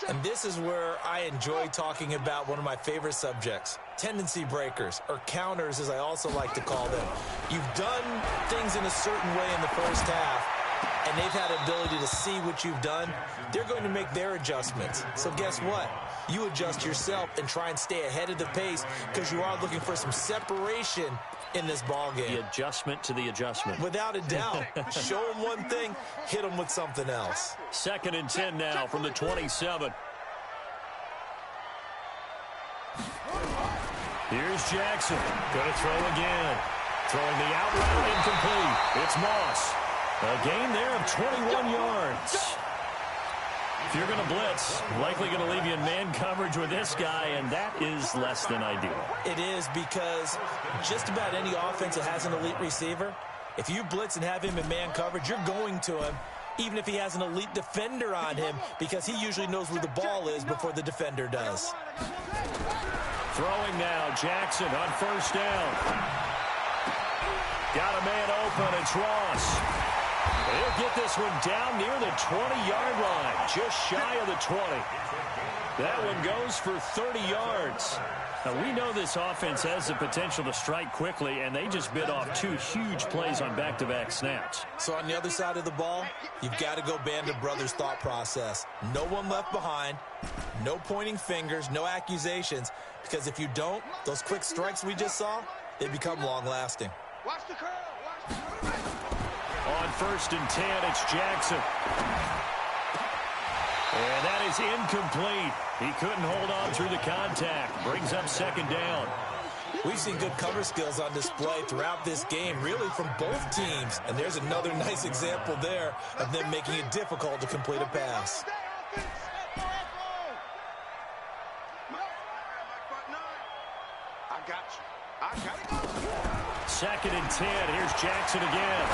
And this is where I enjoy talking about one of my favorite subjects, tendency breakers, or counters as I also like to call them. You've done things in a certain way in the first half, and they've had the ability to see what you've done. They're going to make their adjustments. So guess what? You adjust yourself and try and stay ahead of the pace because you are looking for some separation in this ball game. The adjustment to the adjustment. Without a doubt. Show them one thing, hit them with something else. 2nd and 10 now from the 27. Here's Jackson. Going to throw again. Throwing the out route incomplete. It's Moss. A gain there of 21 yards. If you're going to blitz, likely going to leave you in man coverage with this guy, and that is less than ideal. It is, because just about any offense that has an elite receiver, if you blitz and have him in man coverage, you're going to him, even if he has an elite defender on him, because he usually knows where the ball is before the defender does. Throwing now, Jackson on first down. Got a man open, it's Ross. He'll get this one down near the 20-yard line, just shy of the 20. That one goes for 30 yards. Now, we know this offense has the potential to strike quickly, and they just bit off 2 huge plays on back-to-back snaps. So on the other side of the ball, you've got to go Band of Brothers thought process. No one left behind, no pointing fingers, no accusations, because if you don't, those quick strikes we just saw, they become long-lasting. Watch the curl. Watch the curl. On 1st and 10, it's Jackson. And that is incomplete. He couldn't hold on through the contact. Brings up 2nd down. We've seen good cover skills on display throughout this game, really from both teams. And there's another nice example there of them making it difficult to complete a pass. I got you. I got it. 2nd and 10. Here's Jackson again.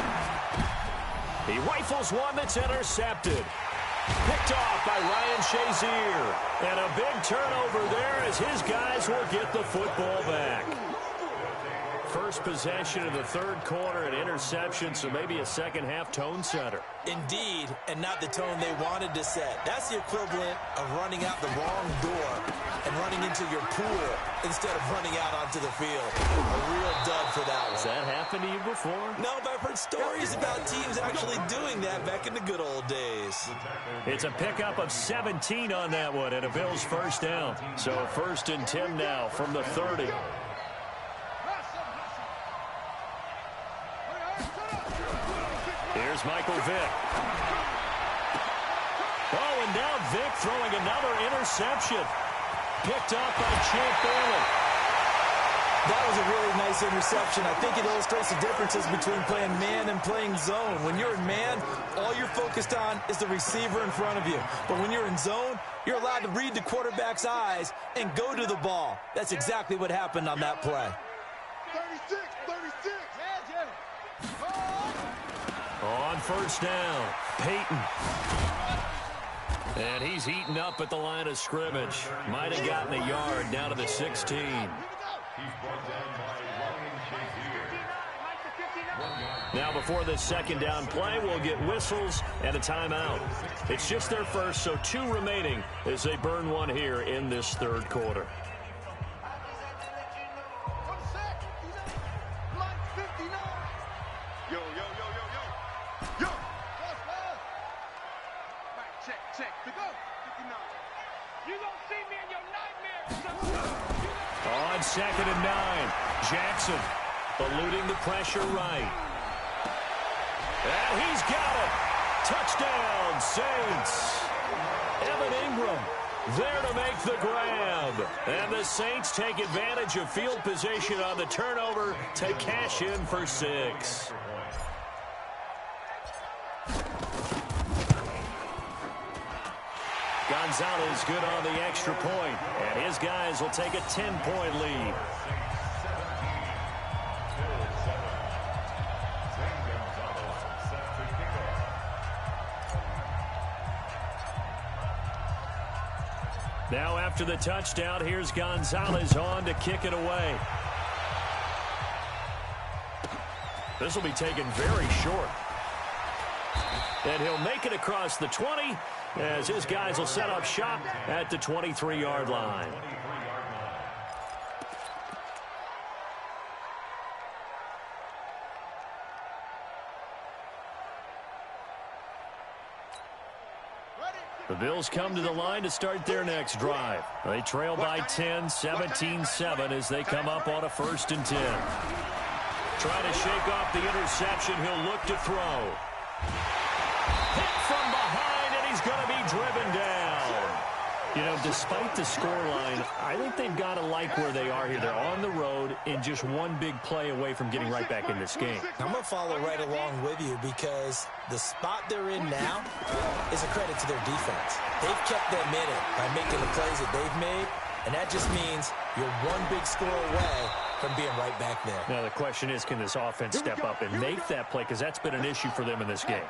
He rifles one that's intercepted. Picked off by Ryan Shazier. And a big turnover there as his guys will get the football back. First possession of the third quarter, an interception, so maybe a second-half tone setter. Indeed, and not the tone they wanted to set. That's the equivalent of running out the wrong door and running into your pool instead of running out onto the field. A real dud for that one. Has that happened to you before? No, but I've heard stories about teams actually doing that back in the good old days. It's a pickup of 17 on that one, and a Bills first down. So 1st and 10 now from the 30. Here's Michael Vick. Oh, and now Vick throwing another interception. Picked up by Champ Bailey. That was a really nice interception. I think it illustrates the differences between playing man and playing zone. When you're in man, all you're focused on is the receiver in front of you. But when you're in zone, you're allowed to read the quarterback's eyes and go to the ball. That's exactly what happened on that play. 36. On first down, Peyton. And he's eaten up at the line of scrimmage. Might have gotten a yard down to the 16. He's brought down by Ryan Shazier. Now before this second down play, we'll get whistles and a timeout. It's just their first, so 2 remaining as they burn one here in this third quarter. On 2nd and 9, Jackson eluding the pressure right. And he's got it. Touchdown, Saints. Evan Ingram there to make the grab. And the Saints take advantage of field position on the turnover to cash in for 6. Gonzalez good on the extra point, and his guys will take a 10-point lead. Now after the touchdown, here's Gonzalez on to kick it away. This will be taken very short. And he'll make it across the 20 as his guys will set up shop at the 23-yard line. The Bills come to the line to start their next drive. They trail by 10, 17-7 as they come up on a 1st and 10. Trying to shake off the interception, he'll look to throw. Hit from behind, and he's going to be driven down. You know, despite the scoreline, I think they've got to like where they are here. They're on the road and just one big play away from getting right back in this game. I'm going to follow right along with you because the spot they're in now is a credit to their defense. They've kept them in it by making the plays that they've made, and that just means you're one big score away from being right back there. Now the question is, can this offense step up and make that play? Because that's been an issue for them in this game.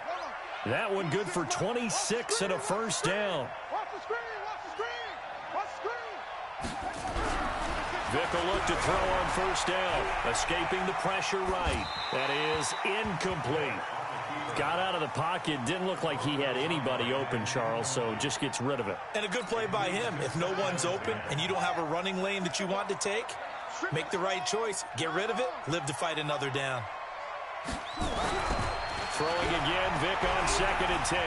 That one good for 26 and a 1st down. Vick will look to throw on 1st down. Escaping the pressure right. That is incomplete. Got out of the pocket. Didn't look like he had anybody open, Charles, so just gets rid of it. And a good play by him. If no one's open and you don't have a running lane that you want to take, make the right choice. Get rid of it. Live to fight another down. Throwing again, Vick on 2nd and 10.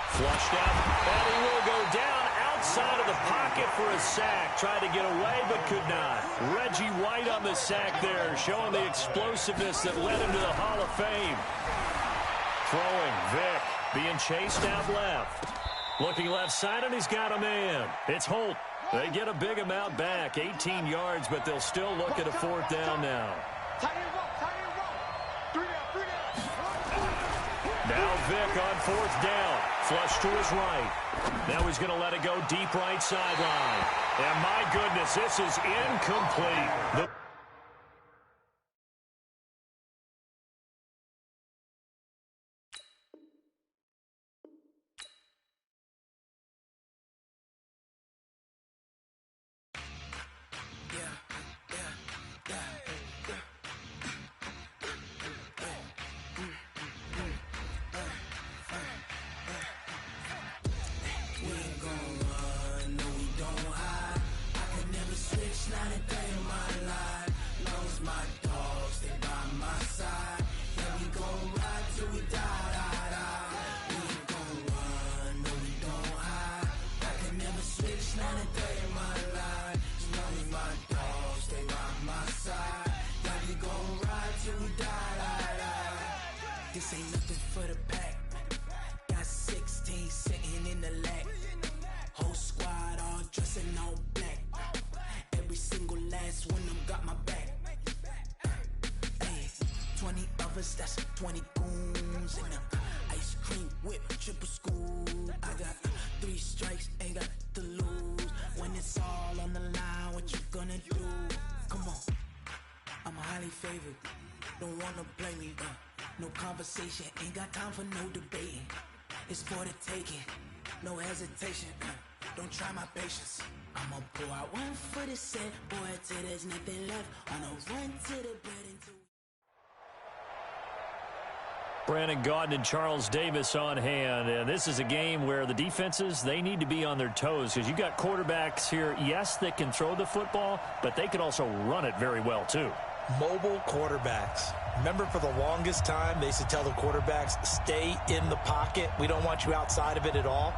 Flushed out, and he will go down outside of the pocket for a sack. Tried to get away, but could not. Reggie White on the sack there, showing the explosiveness that led him to the Hall of Fame. Throwing, Vick being chased out left. Looking left side, and he's got a man. It's Holt. They get a big amount back, 18 yards, but they'll still look at a 4th down now. Now Vick on 4th down. Flush to his right. Now he's going to let it go deep right sideline. And my goodness, this is incomplete. This ain't nothing for the pack. Got 16 sitting in the lap. Whole squad all dressing all black. Every single last one of them got my back. Hey, 20 of us, that's 20 goons in the ice cream whip, triple school. I got 3 strikes, ain't got to lose. When it's all on the line, what you gonna do? Come on, I'm highly favored. Don't wanna play me, no conversation, ain't got time for no debating. It's for the taking, no hesitation. Don't try my patience. I'ma pull out one for the set, boy, till there's nothing left. On a run to the bed until. Brandon Gaudin and Charles Davis on hand, and this is a game where the defenses, they need to be on their toes because you've got quarterbacks here, yes, that can throw the football, but they can also run it very well too. Mobile quarterbacks. Remember, for the longest time, they used to tell the quarterbacks, stay in the pocket. We don't want you outside of it at all.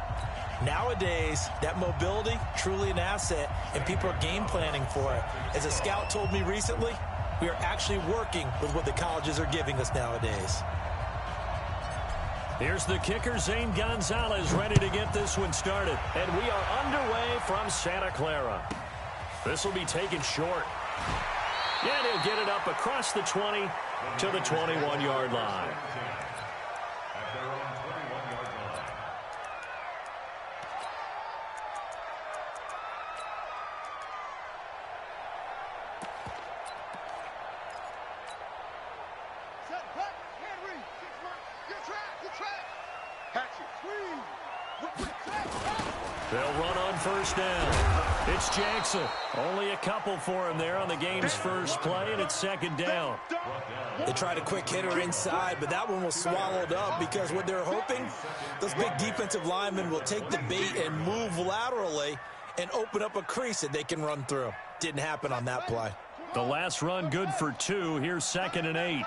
Nowadays, that mobility, truly an asset, and people are game planning for it. As a scout told me recently, we are actually working with what the colleges are giving us nowadays. Here's the kicker, Zane Gonzalez, ready to get this one started. And we are underway from Santa Clara. This will be taken short. And he'll get it up across the 20 to the 21-yard line. They'll run on first down. It's Jackson. Only a couple for him there on the game's first play, and it's second down. They tried a quick hitter inside, but that one was swallowed up because what they're hoping, those big defensive linemen will take the bait and move laterally and open up a crease that they can run through. Didn't happen on that play. The last run good for 2. Here's 2nd and 8.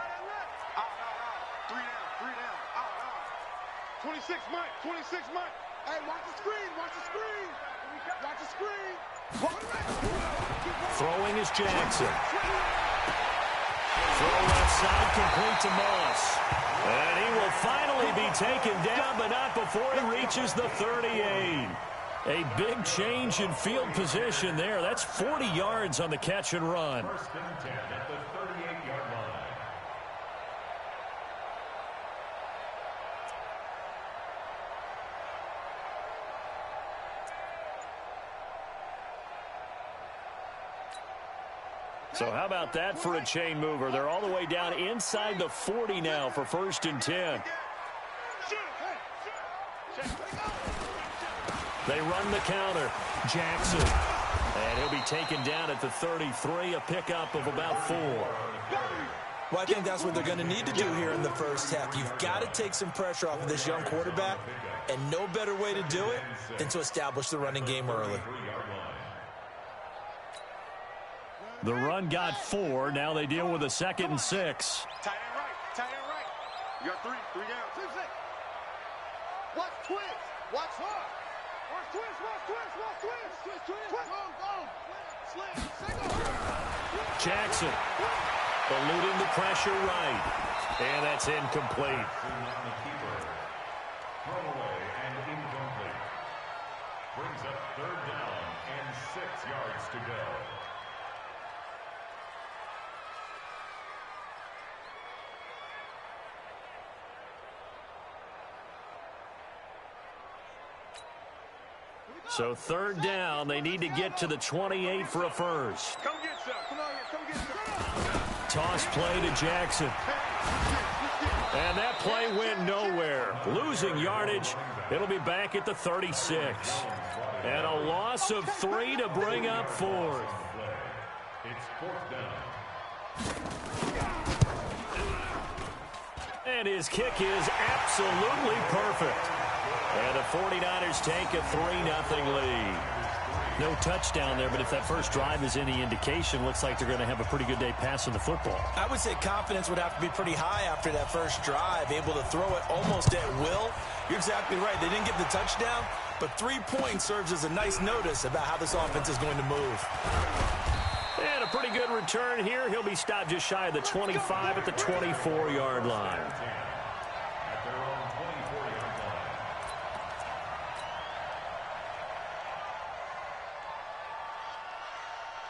26 Mike, 26 Mike. Hey, watch the screen, watch the screen. Watch the screen. Throwing is Jackson. Throw left side, complete to Moss. And he will finally be taken down, but not before he reaches the 38. A big change in field position there. That's 40 yards on the catch and run. First and 10 at the 38-yard line. So how about that for a chain mover? They're all the way down inside the 40 now for 1st and 10. They run the counter. Jackson. And he'll be taken down at the 33, a pickup of about 4. Well, I think that's what they're going to need to do here in the first half. You've got to take some pressure off of this young quarterback, and no better way to do it than to establish the running game early. The run got 4. Now they deal with a 2nd and 6. Tight end right, tight end right. You got 3 down. 2-6. Watch twist, watch hard. Watch twist, watch twist, watch twist. Twist, twist, go. Slam, single. Jackson eluding the pressure right. And that's incomplete. Throwaway and incomplete. Brings up 3rd down and 6 yards to go. So 3rd down, they need to get to the 28 for a first. Come get some. Come on here, come get some. Toss play to Jackson. And that play went nowhere. Losing yardage. It'll be back at the 36. And a loss of 3 to bring up 4th. It's 4th down. And his kick is absolutely perfect. And the 49ers take a 3-0 lead. No touchdown there, but if that first drive is any indication, looks like they're going to have a pretty good day passing the football. I would say confidence would have to be pretty high after that first drive, able to throw it almost at will. You're exactly right. They didn't get the touchdown, but 3 points serves as a nice notice about how this offense is going to move. And a pretty good return here. He'll be stopped just shy of the 25 at the 24-yard line. At their own 24-yard line.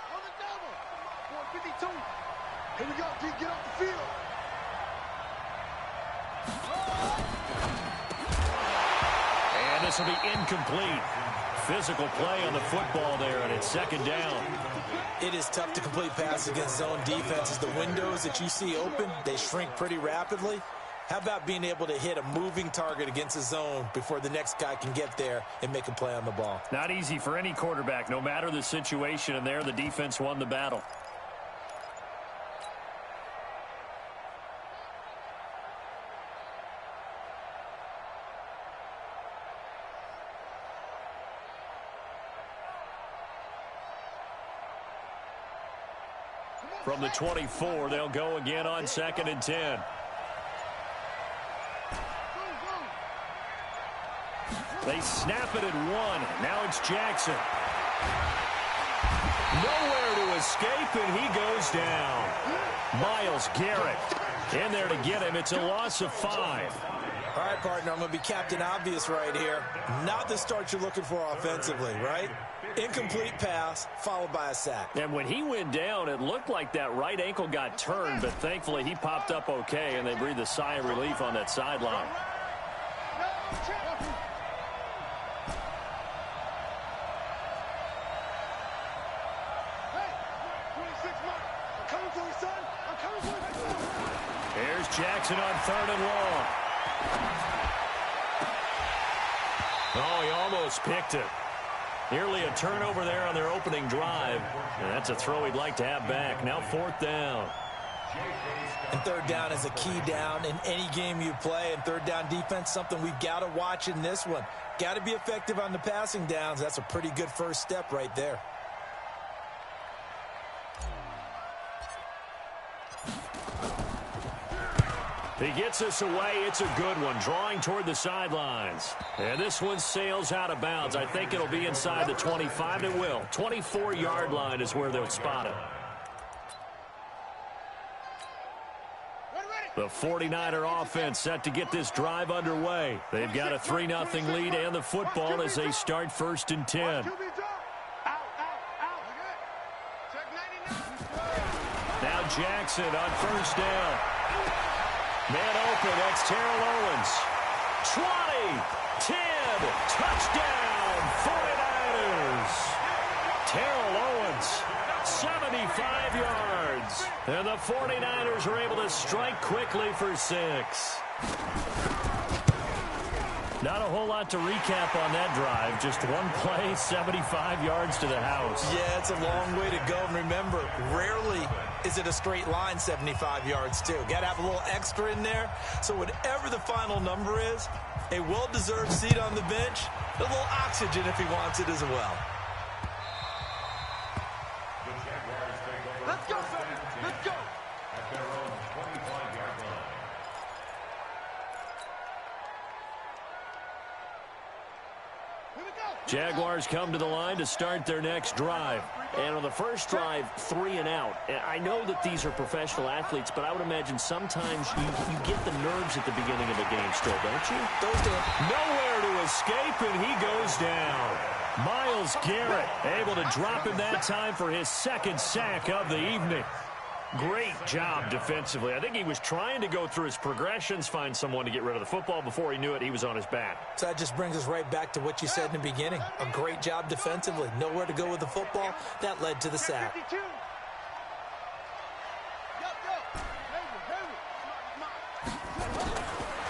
On the double. 452. Here we go, D. Get off the field. And this will be incomplete. Physical play on the football there, and it's 2nd down. It is tough to complete passes against zone defenses. The windows that you see open, they shrink pretty rapidly. How about being able to hit a moving target against a zone before the next guy can get there and make a play on the ball? Not easy for any quarterback, no matter the situation, and there the defense won the battle. From the 24, they'll go again on 2nd and 10. They snap it at 1. Now it's Jackson. Nowhere to escape, and he goes down. Myles Garrett in there to get him. It's a loss of 5. All right, partner, I'm going to be Captain Obvious right here. Not the start you're looking for offensively, right? Incomplete pass, followed by a sack. And when he went down, it looked like that right ankle got turned, but thankfully he popped up okay, and they breathed a sigh of relief on that sideline. Here's Jackson on 3rd and long. Oh, he almost picked it. Nearly a turnover there on their opening drive. And that's a throw he'd like to have back. Now 4th down. And 3rd down is a key down in any game you play. And 3rd down defense, something we've got to watch in this one. Got to be effective on the passing downs. That's a pretty good first step right there. He gets us away. It's a good one, drawing toward the sidelines. And this one sails out of bounds. I think it'll be inside the 25. It will. 24-yard line is where they'll spot it. The 49er offense set to get this drive underway. They've got a 3-0 lead and the football as they start 1st and 10. Now Jackson on 1st down. Man open, that's Terrell Owens. 20, 10, touchdown, 49ers. Terrell Owens, 75 yards. And the 49ers are able to strike quickly for 6. Not a whole lot to recap on that drive. Just one play, 75 yards to the house. Yeah, it's a long way to go. And remember, rarely is it a straight line 75 yards, too. Got to have a little extra in there. So whatever the final number is, a well-deserved seat on the bench, a little oxygen if he wants it as well. Let's go, fellas. Let's go. At their own 25-yard line. Jaguars come to the line to start their next drive. And on the first drive, 3 and out. And I know that these are professional athletes, but I would imagine sometimes you get the nerves at the beginning of a game still, don't you? Goes down. Nowhere to escape, and he goes down. Myles Garrett able to drop him that time for his 2nd sack of the evening. Great job defensively. I think he was trying to go through his progressions, find someone to get rid of the football. Before he knew it, he was on his back. So that just brings us right back to what you said in the beginning. A great job defensively. Nowhere to go with the football. That led to the sack.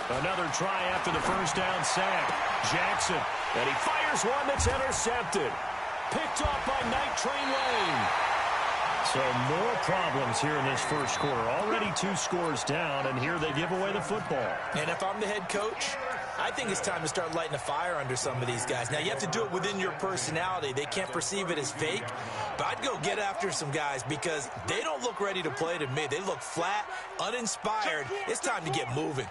Another try after the first down sack. Jackson, and he fires one that's intercepted. Picked off by Night Train Lane. So more problems here in this first quarter. Already 2 scores down, and here they give away the football. And if I'm the head coach, I think it's time to start lighting a fire under some of these guys. Now, you have to do it within your personality. They can't perceive it as fake. But I'd go get after some guys because they don't look ready to play to me. They look flat, uninspired. It's time to get moving.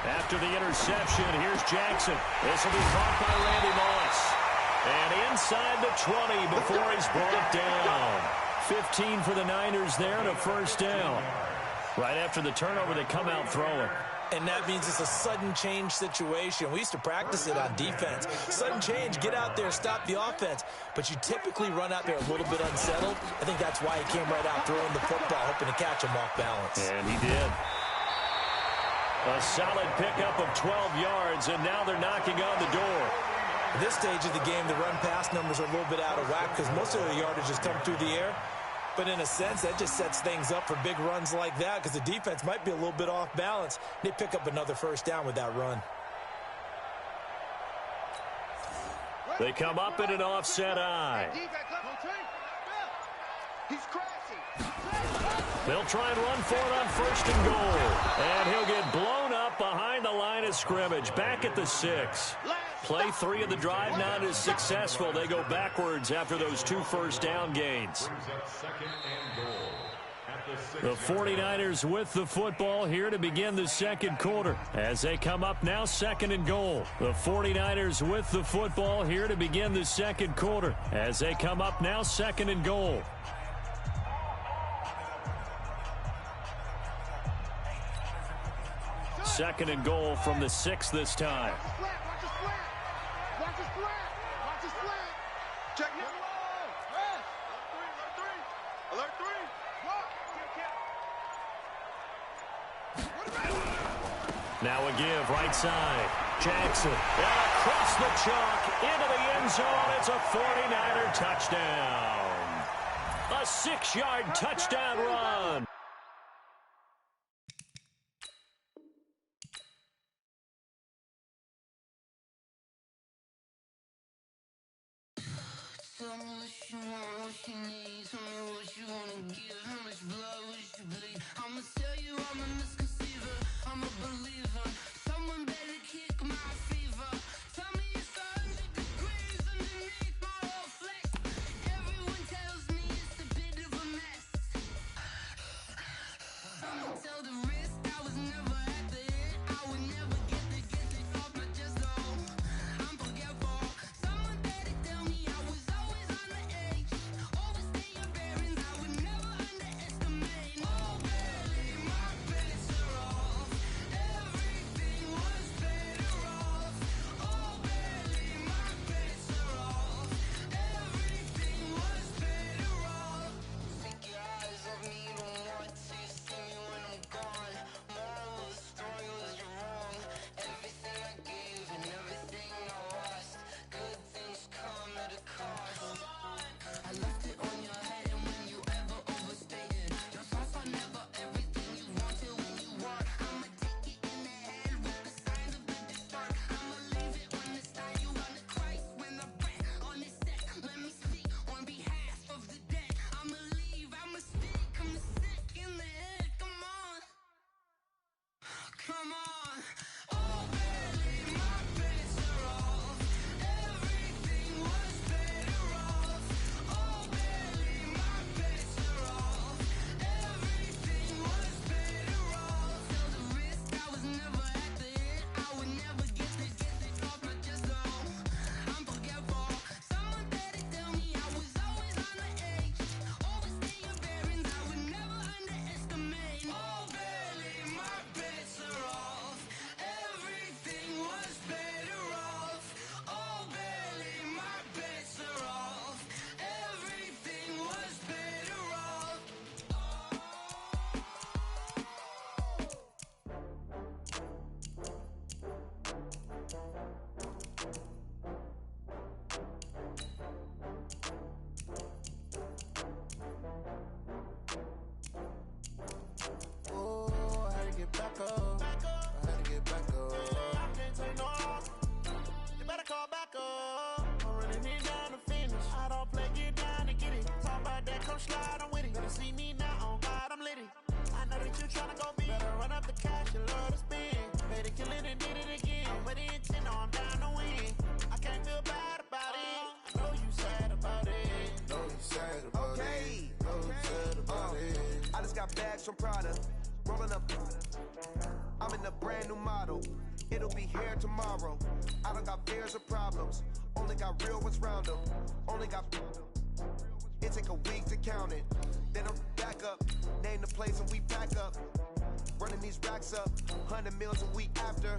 After the interception, here's Jackson. This will be caught by Randy Moss. And inside the 20 before he's brought down. 15 for the Niners there and a first down. Right after the turnover, they come out throwing. And that means it's a sudden change situation. We used to practice it on defense. Sudden change, get out there, stop the offense. But you typically run out there a little bit unsettled. I think that's why he came right out throwing the football, hoping to catch him off balance. And he did. A solid pickup of 12 yards, and now they're knocking on the door. At this stage of the game, the run-pass numbers are a little bit out of whack because most of the yardage has come through the air. But in a sense, that just sets things up for big runs like that because the defense might be a little bit off balance. They pick up another first down with that run. They come up in an offset eye. They'll try and run for it on 1st and goal. And he'll get blown up behind the line of scrimmage. Back at the 6. Play 3 of the drive not as successful. They go backwards after those 2 first down gains. The 49ers with the football here to begin the second quarter as they come up now 2nd and goal. The 49ers with the football here to begin the second quarter as they come up now 2nd and goal. 2nd and goal from the 6 this time. Watch the slant. Watch the slant. Watch the slant. Check it. Alert 3. Block. Now a give, right side. Jackson. And across the chalk, into the end zone. It's a 49er touchdown. A 6-yard touchdown run. Tell me what you want, what you need. Tell me what you wanna give. How much blood would you bleed? I'ma tell you I'm a misconceiver. I'm a believer. Someone better kick my fever. Tell me it's 100 degrees underneath my whole flex. Everyone tells me it's a bit of a mess. I'ma tell the risk I was never at the end. I would never get it off my chest though. I'm forgetful. Someone better tell me I was always on the edge. Overstay your bearings, I would never underestimate. Oh baby, my bets are off. Everything was better off. Oh baby, my bets are off. Everything was better off. Take your eyes off me, don't want to see me when I'm gone. Moral of the story was you're wrong. Everything I gave and everything I lost. Good things come at a cost. I left it on your head, and when you ever overstated, your thoughts are never everything you wanted when you want. I'ma take it in the head with the signs of the distort. I'ma leave it on the side. You on the Christ when I bet on this set. Let me speak on behalf of the dead. I'ma leave, I'ma speak. I'm sick in the head. Come on, come on. Oh baby, my bets are off. Everything was better off. Oh baby, my bets are off. Everything was better off. Tell the risk I was never at the end. I would never get it off my chest though. I'm forgetful. Someone better tell me I was always on the edge. Overstay your bearings, I would never underestimate. Oh baby, my bets are off. Everything was better off. Oh baby, my bets are off. Everything was better off. Oh, I had to get back up. I had to get back up. I can't take no loss. You better call back up. I'm running it down to finish. I don't play, get down to get it. Talk about that, come slide, I'm with it. Better see me now, on God, I'm lit it. I know that you tryna go big. Better run up the cash, you love to spend. Better kill it and did it again. With the intent, no, I'm down to win. I can't feel bad about it. I know you sad about it. Know you sad about it. Know you sad about it. I just got bags from Prada, rolling up. I'm in a brand new model. It'll be here tomorrow. I don't got fears or problems. Only got real ones round them. Only got. It take a week to count it. Then I'm back up. Name the place and we pack up. Running these racks up. 100 meals a week after.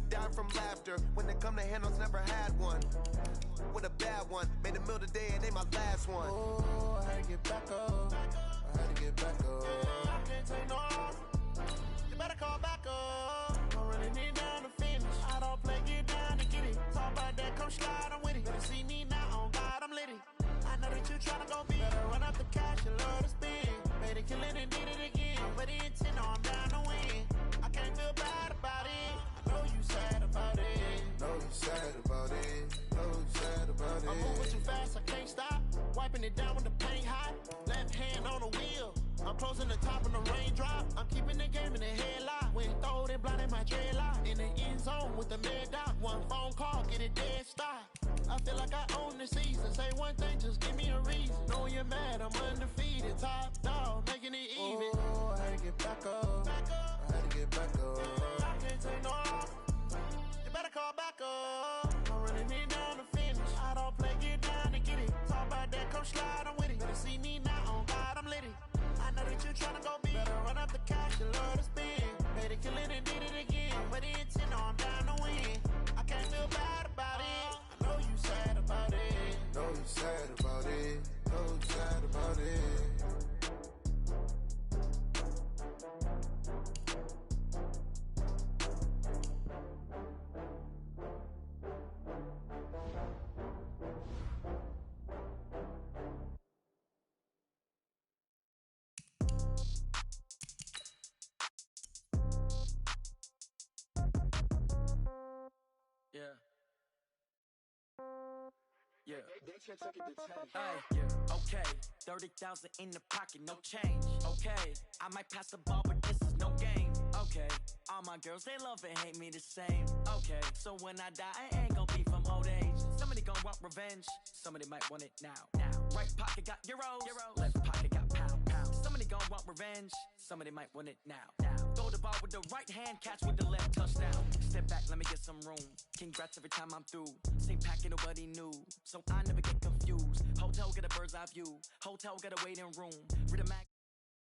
Down from laughter. When they come to handles, never had one. With a bad one. Made a meal today and they my last one. Oh, I had to get back up. I had to get back up. I can't take no loss. You better call back up. I'm running it down to finish. I don't play, get down to get it. Talk about that, come slide, I'm with it. Better see me now, on God, I'm lit it. I know that you tryna go big. Better run up the cash, you love to spend. Better kill it and did it again. With the intent, no, I'm down to win. I can't feel bad about it. I know you sad about it. Know you sad about it. Know you sad about it. I'm moving too fast, I can't stop. Wiping it down when the paint hot. Left hand on the wheel. I'm closing the top of the raindrop. I'm keeping the game in the headlock. When throw it, blinding my dreadlock. In the end zone with the mad dot. One phone call, get it dead stop. I feel like I own the season. Say one thing, just give me a reason. Know you're mad, I'm undefeated. Top dog, making it even. Oh, I had to get back up. I had to get back up. I can't take no loss. You better call back up. I'm running it down to finish. I don't play, get down to get it. Talk about that, come slide, I'm with it. Better see me now, on God, I'm lit it. I know that you tryna go big. Better run up the cash, you love to spend. said it, kill it and did it again. But the intent, no, I'm down to win. I can't feel bad about it. I know you sad about it. Know you sad about it. Know you sad about it. Yeah. Yeah. Okay. 30,000 in the pocket, no change. Okay. I might pass the ball, but this is no game. Okay. All my girls, they love and hate me the same. Okay. So when I die, I ain't gonna be from old age. Somebody gonna want revenge. Somebody might want it now. Right pocket got euros. Left pocket got pound. Somebody gonna want revenge. Somebody might want it now. Throw the ball with the right hand, catch with the left, touchdown. Step back, let me get some room. Congrats every time I'm through. Same packet, nobody knew. So I never get confused. Hotel get a bird's eye view. Hotel get a waiting room. Read a mag.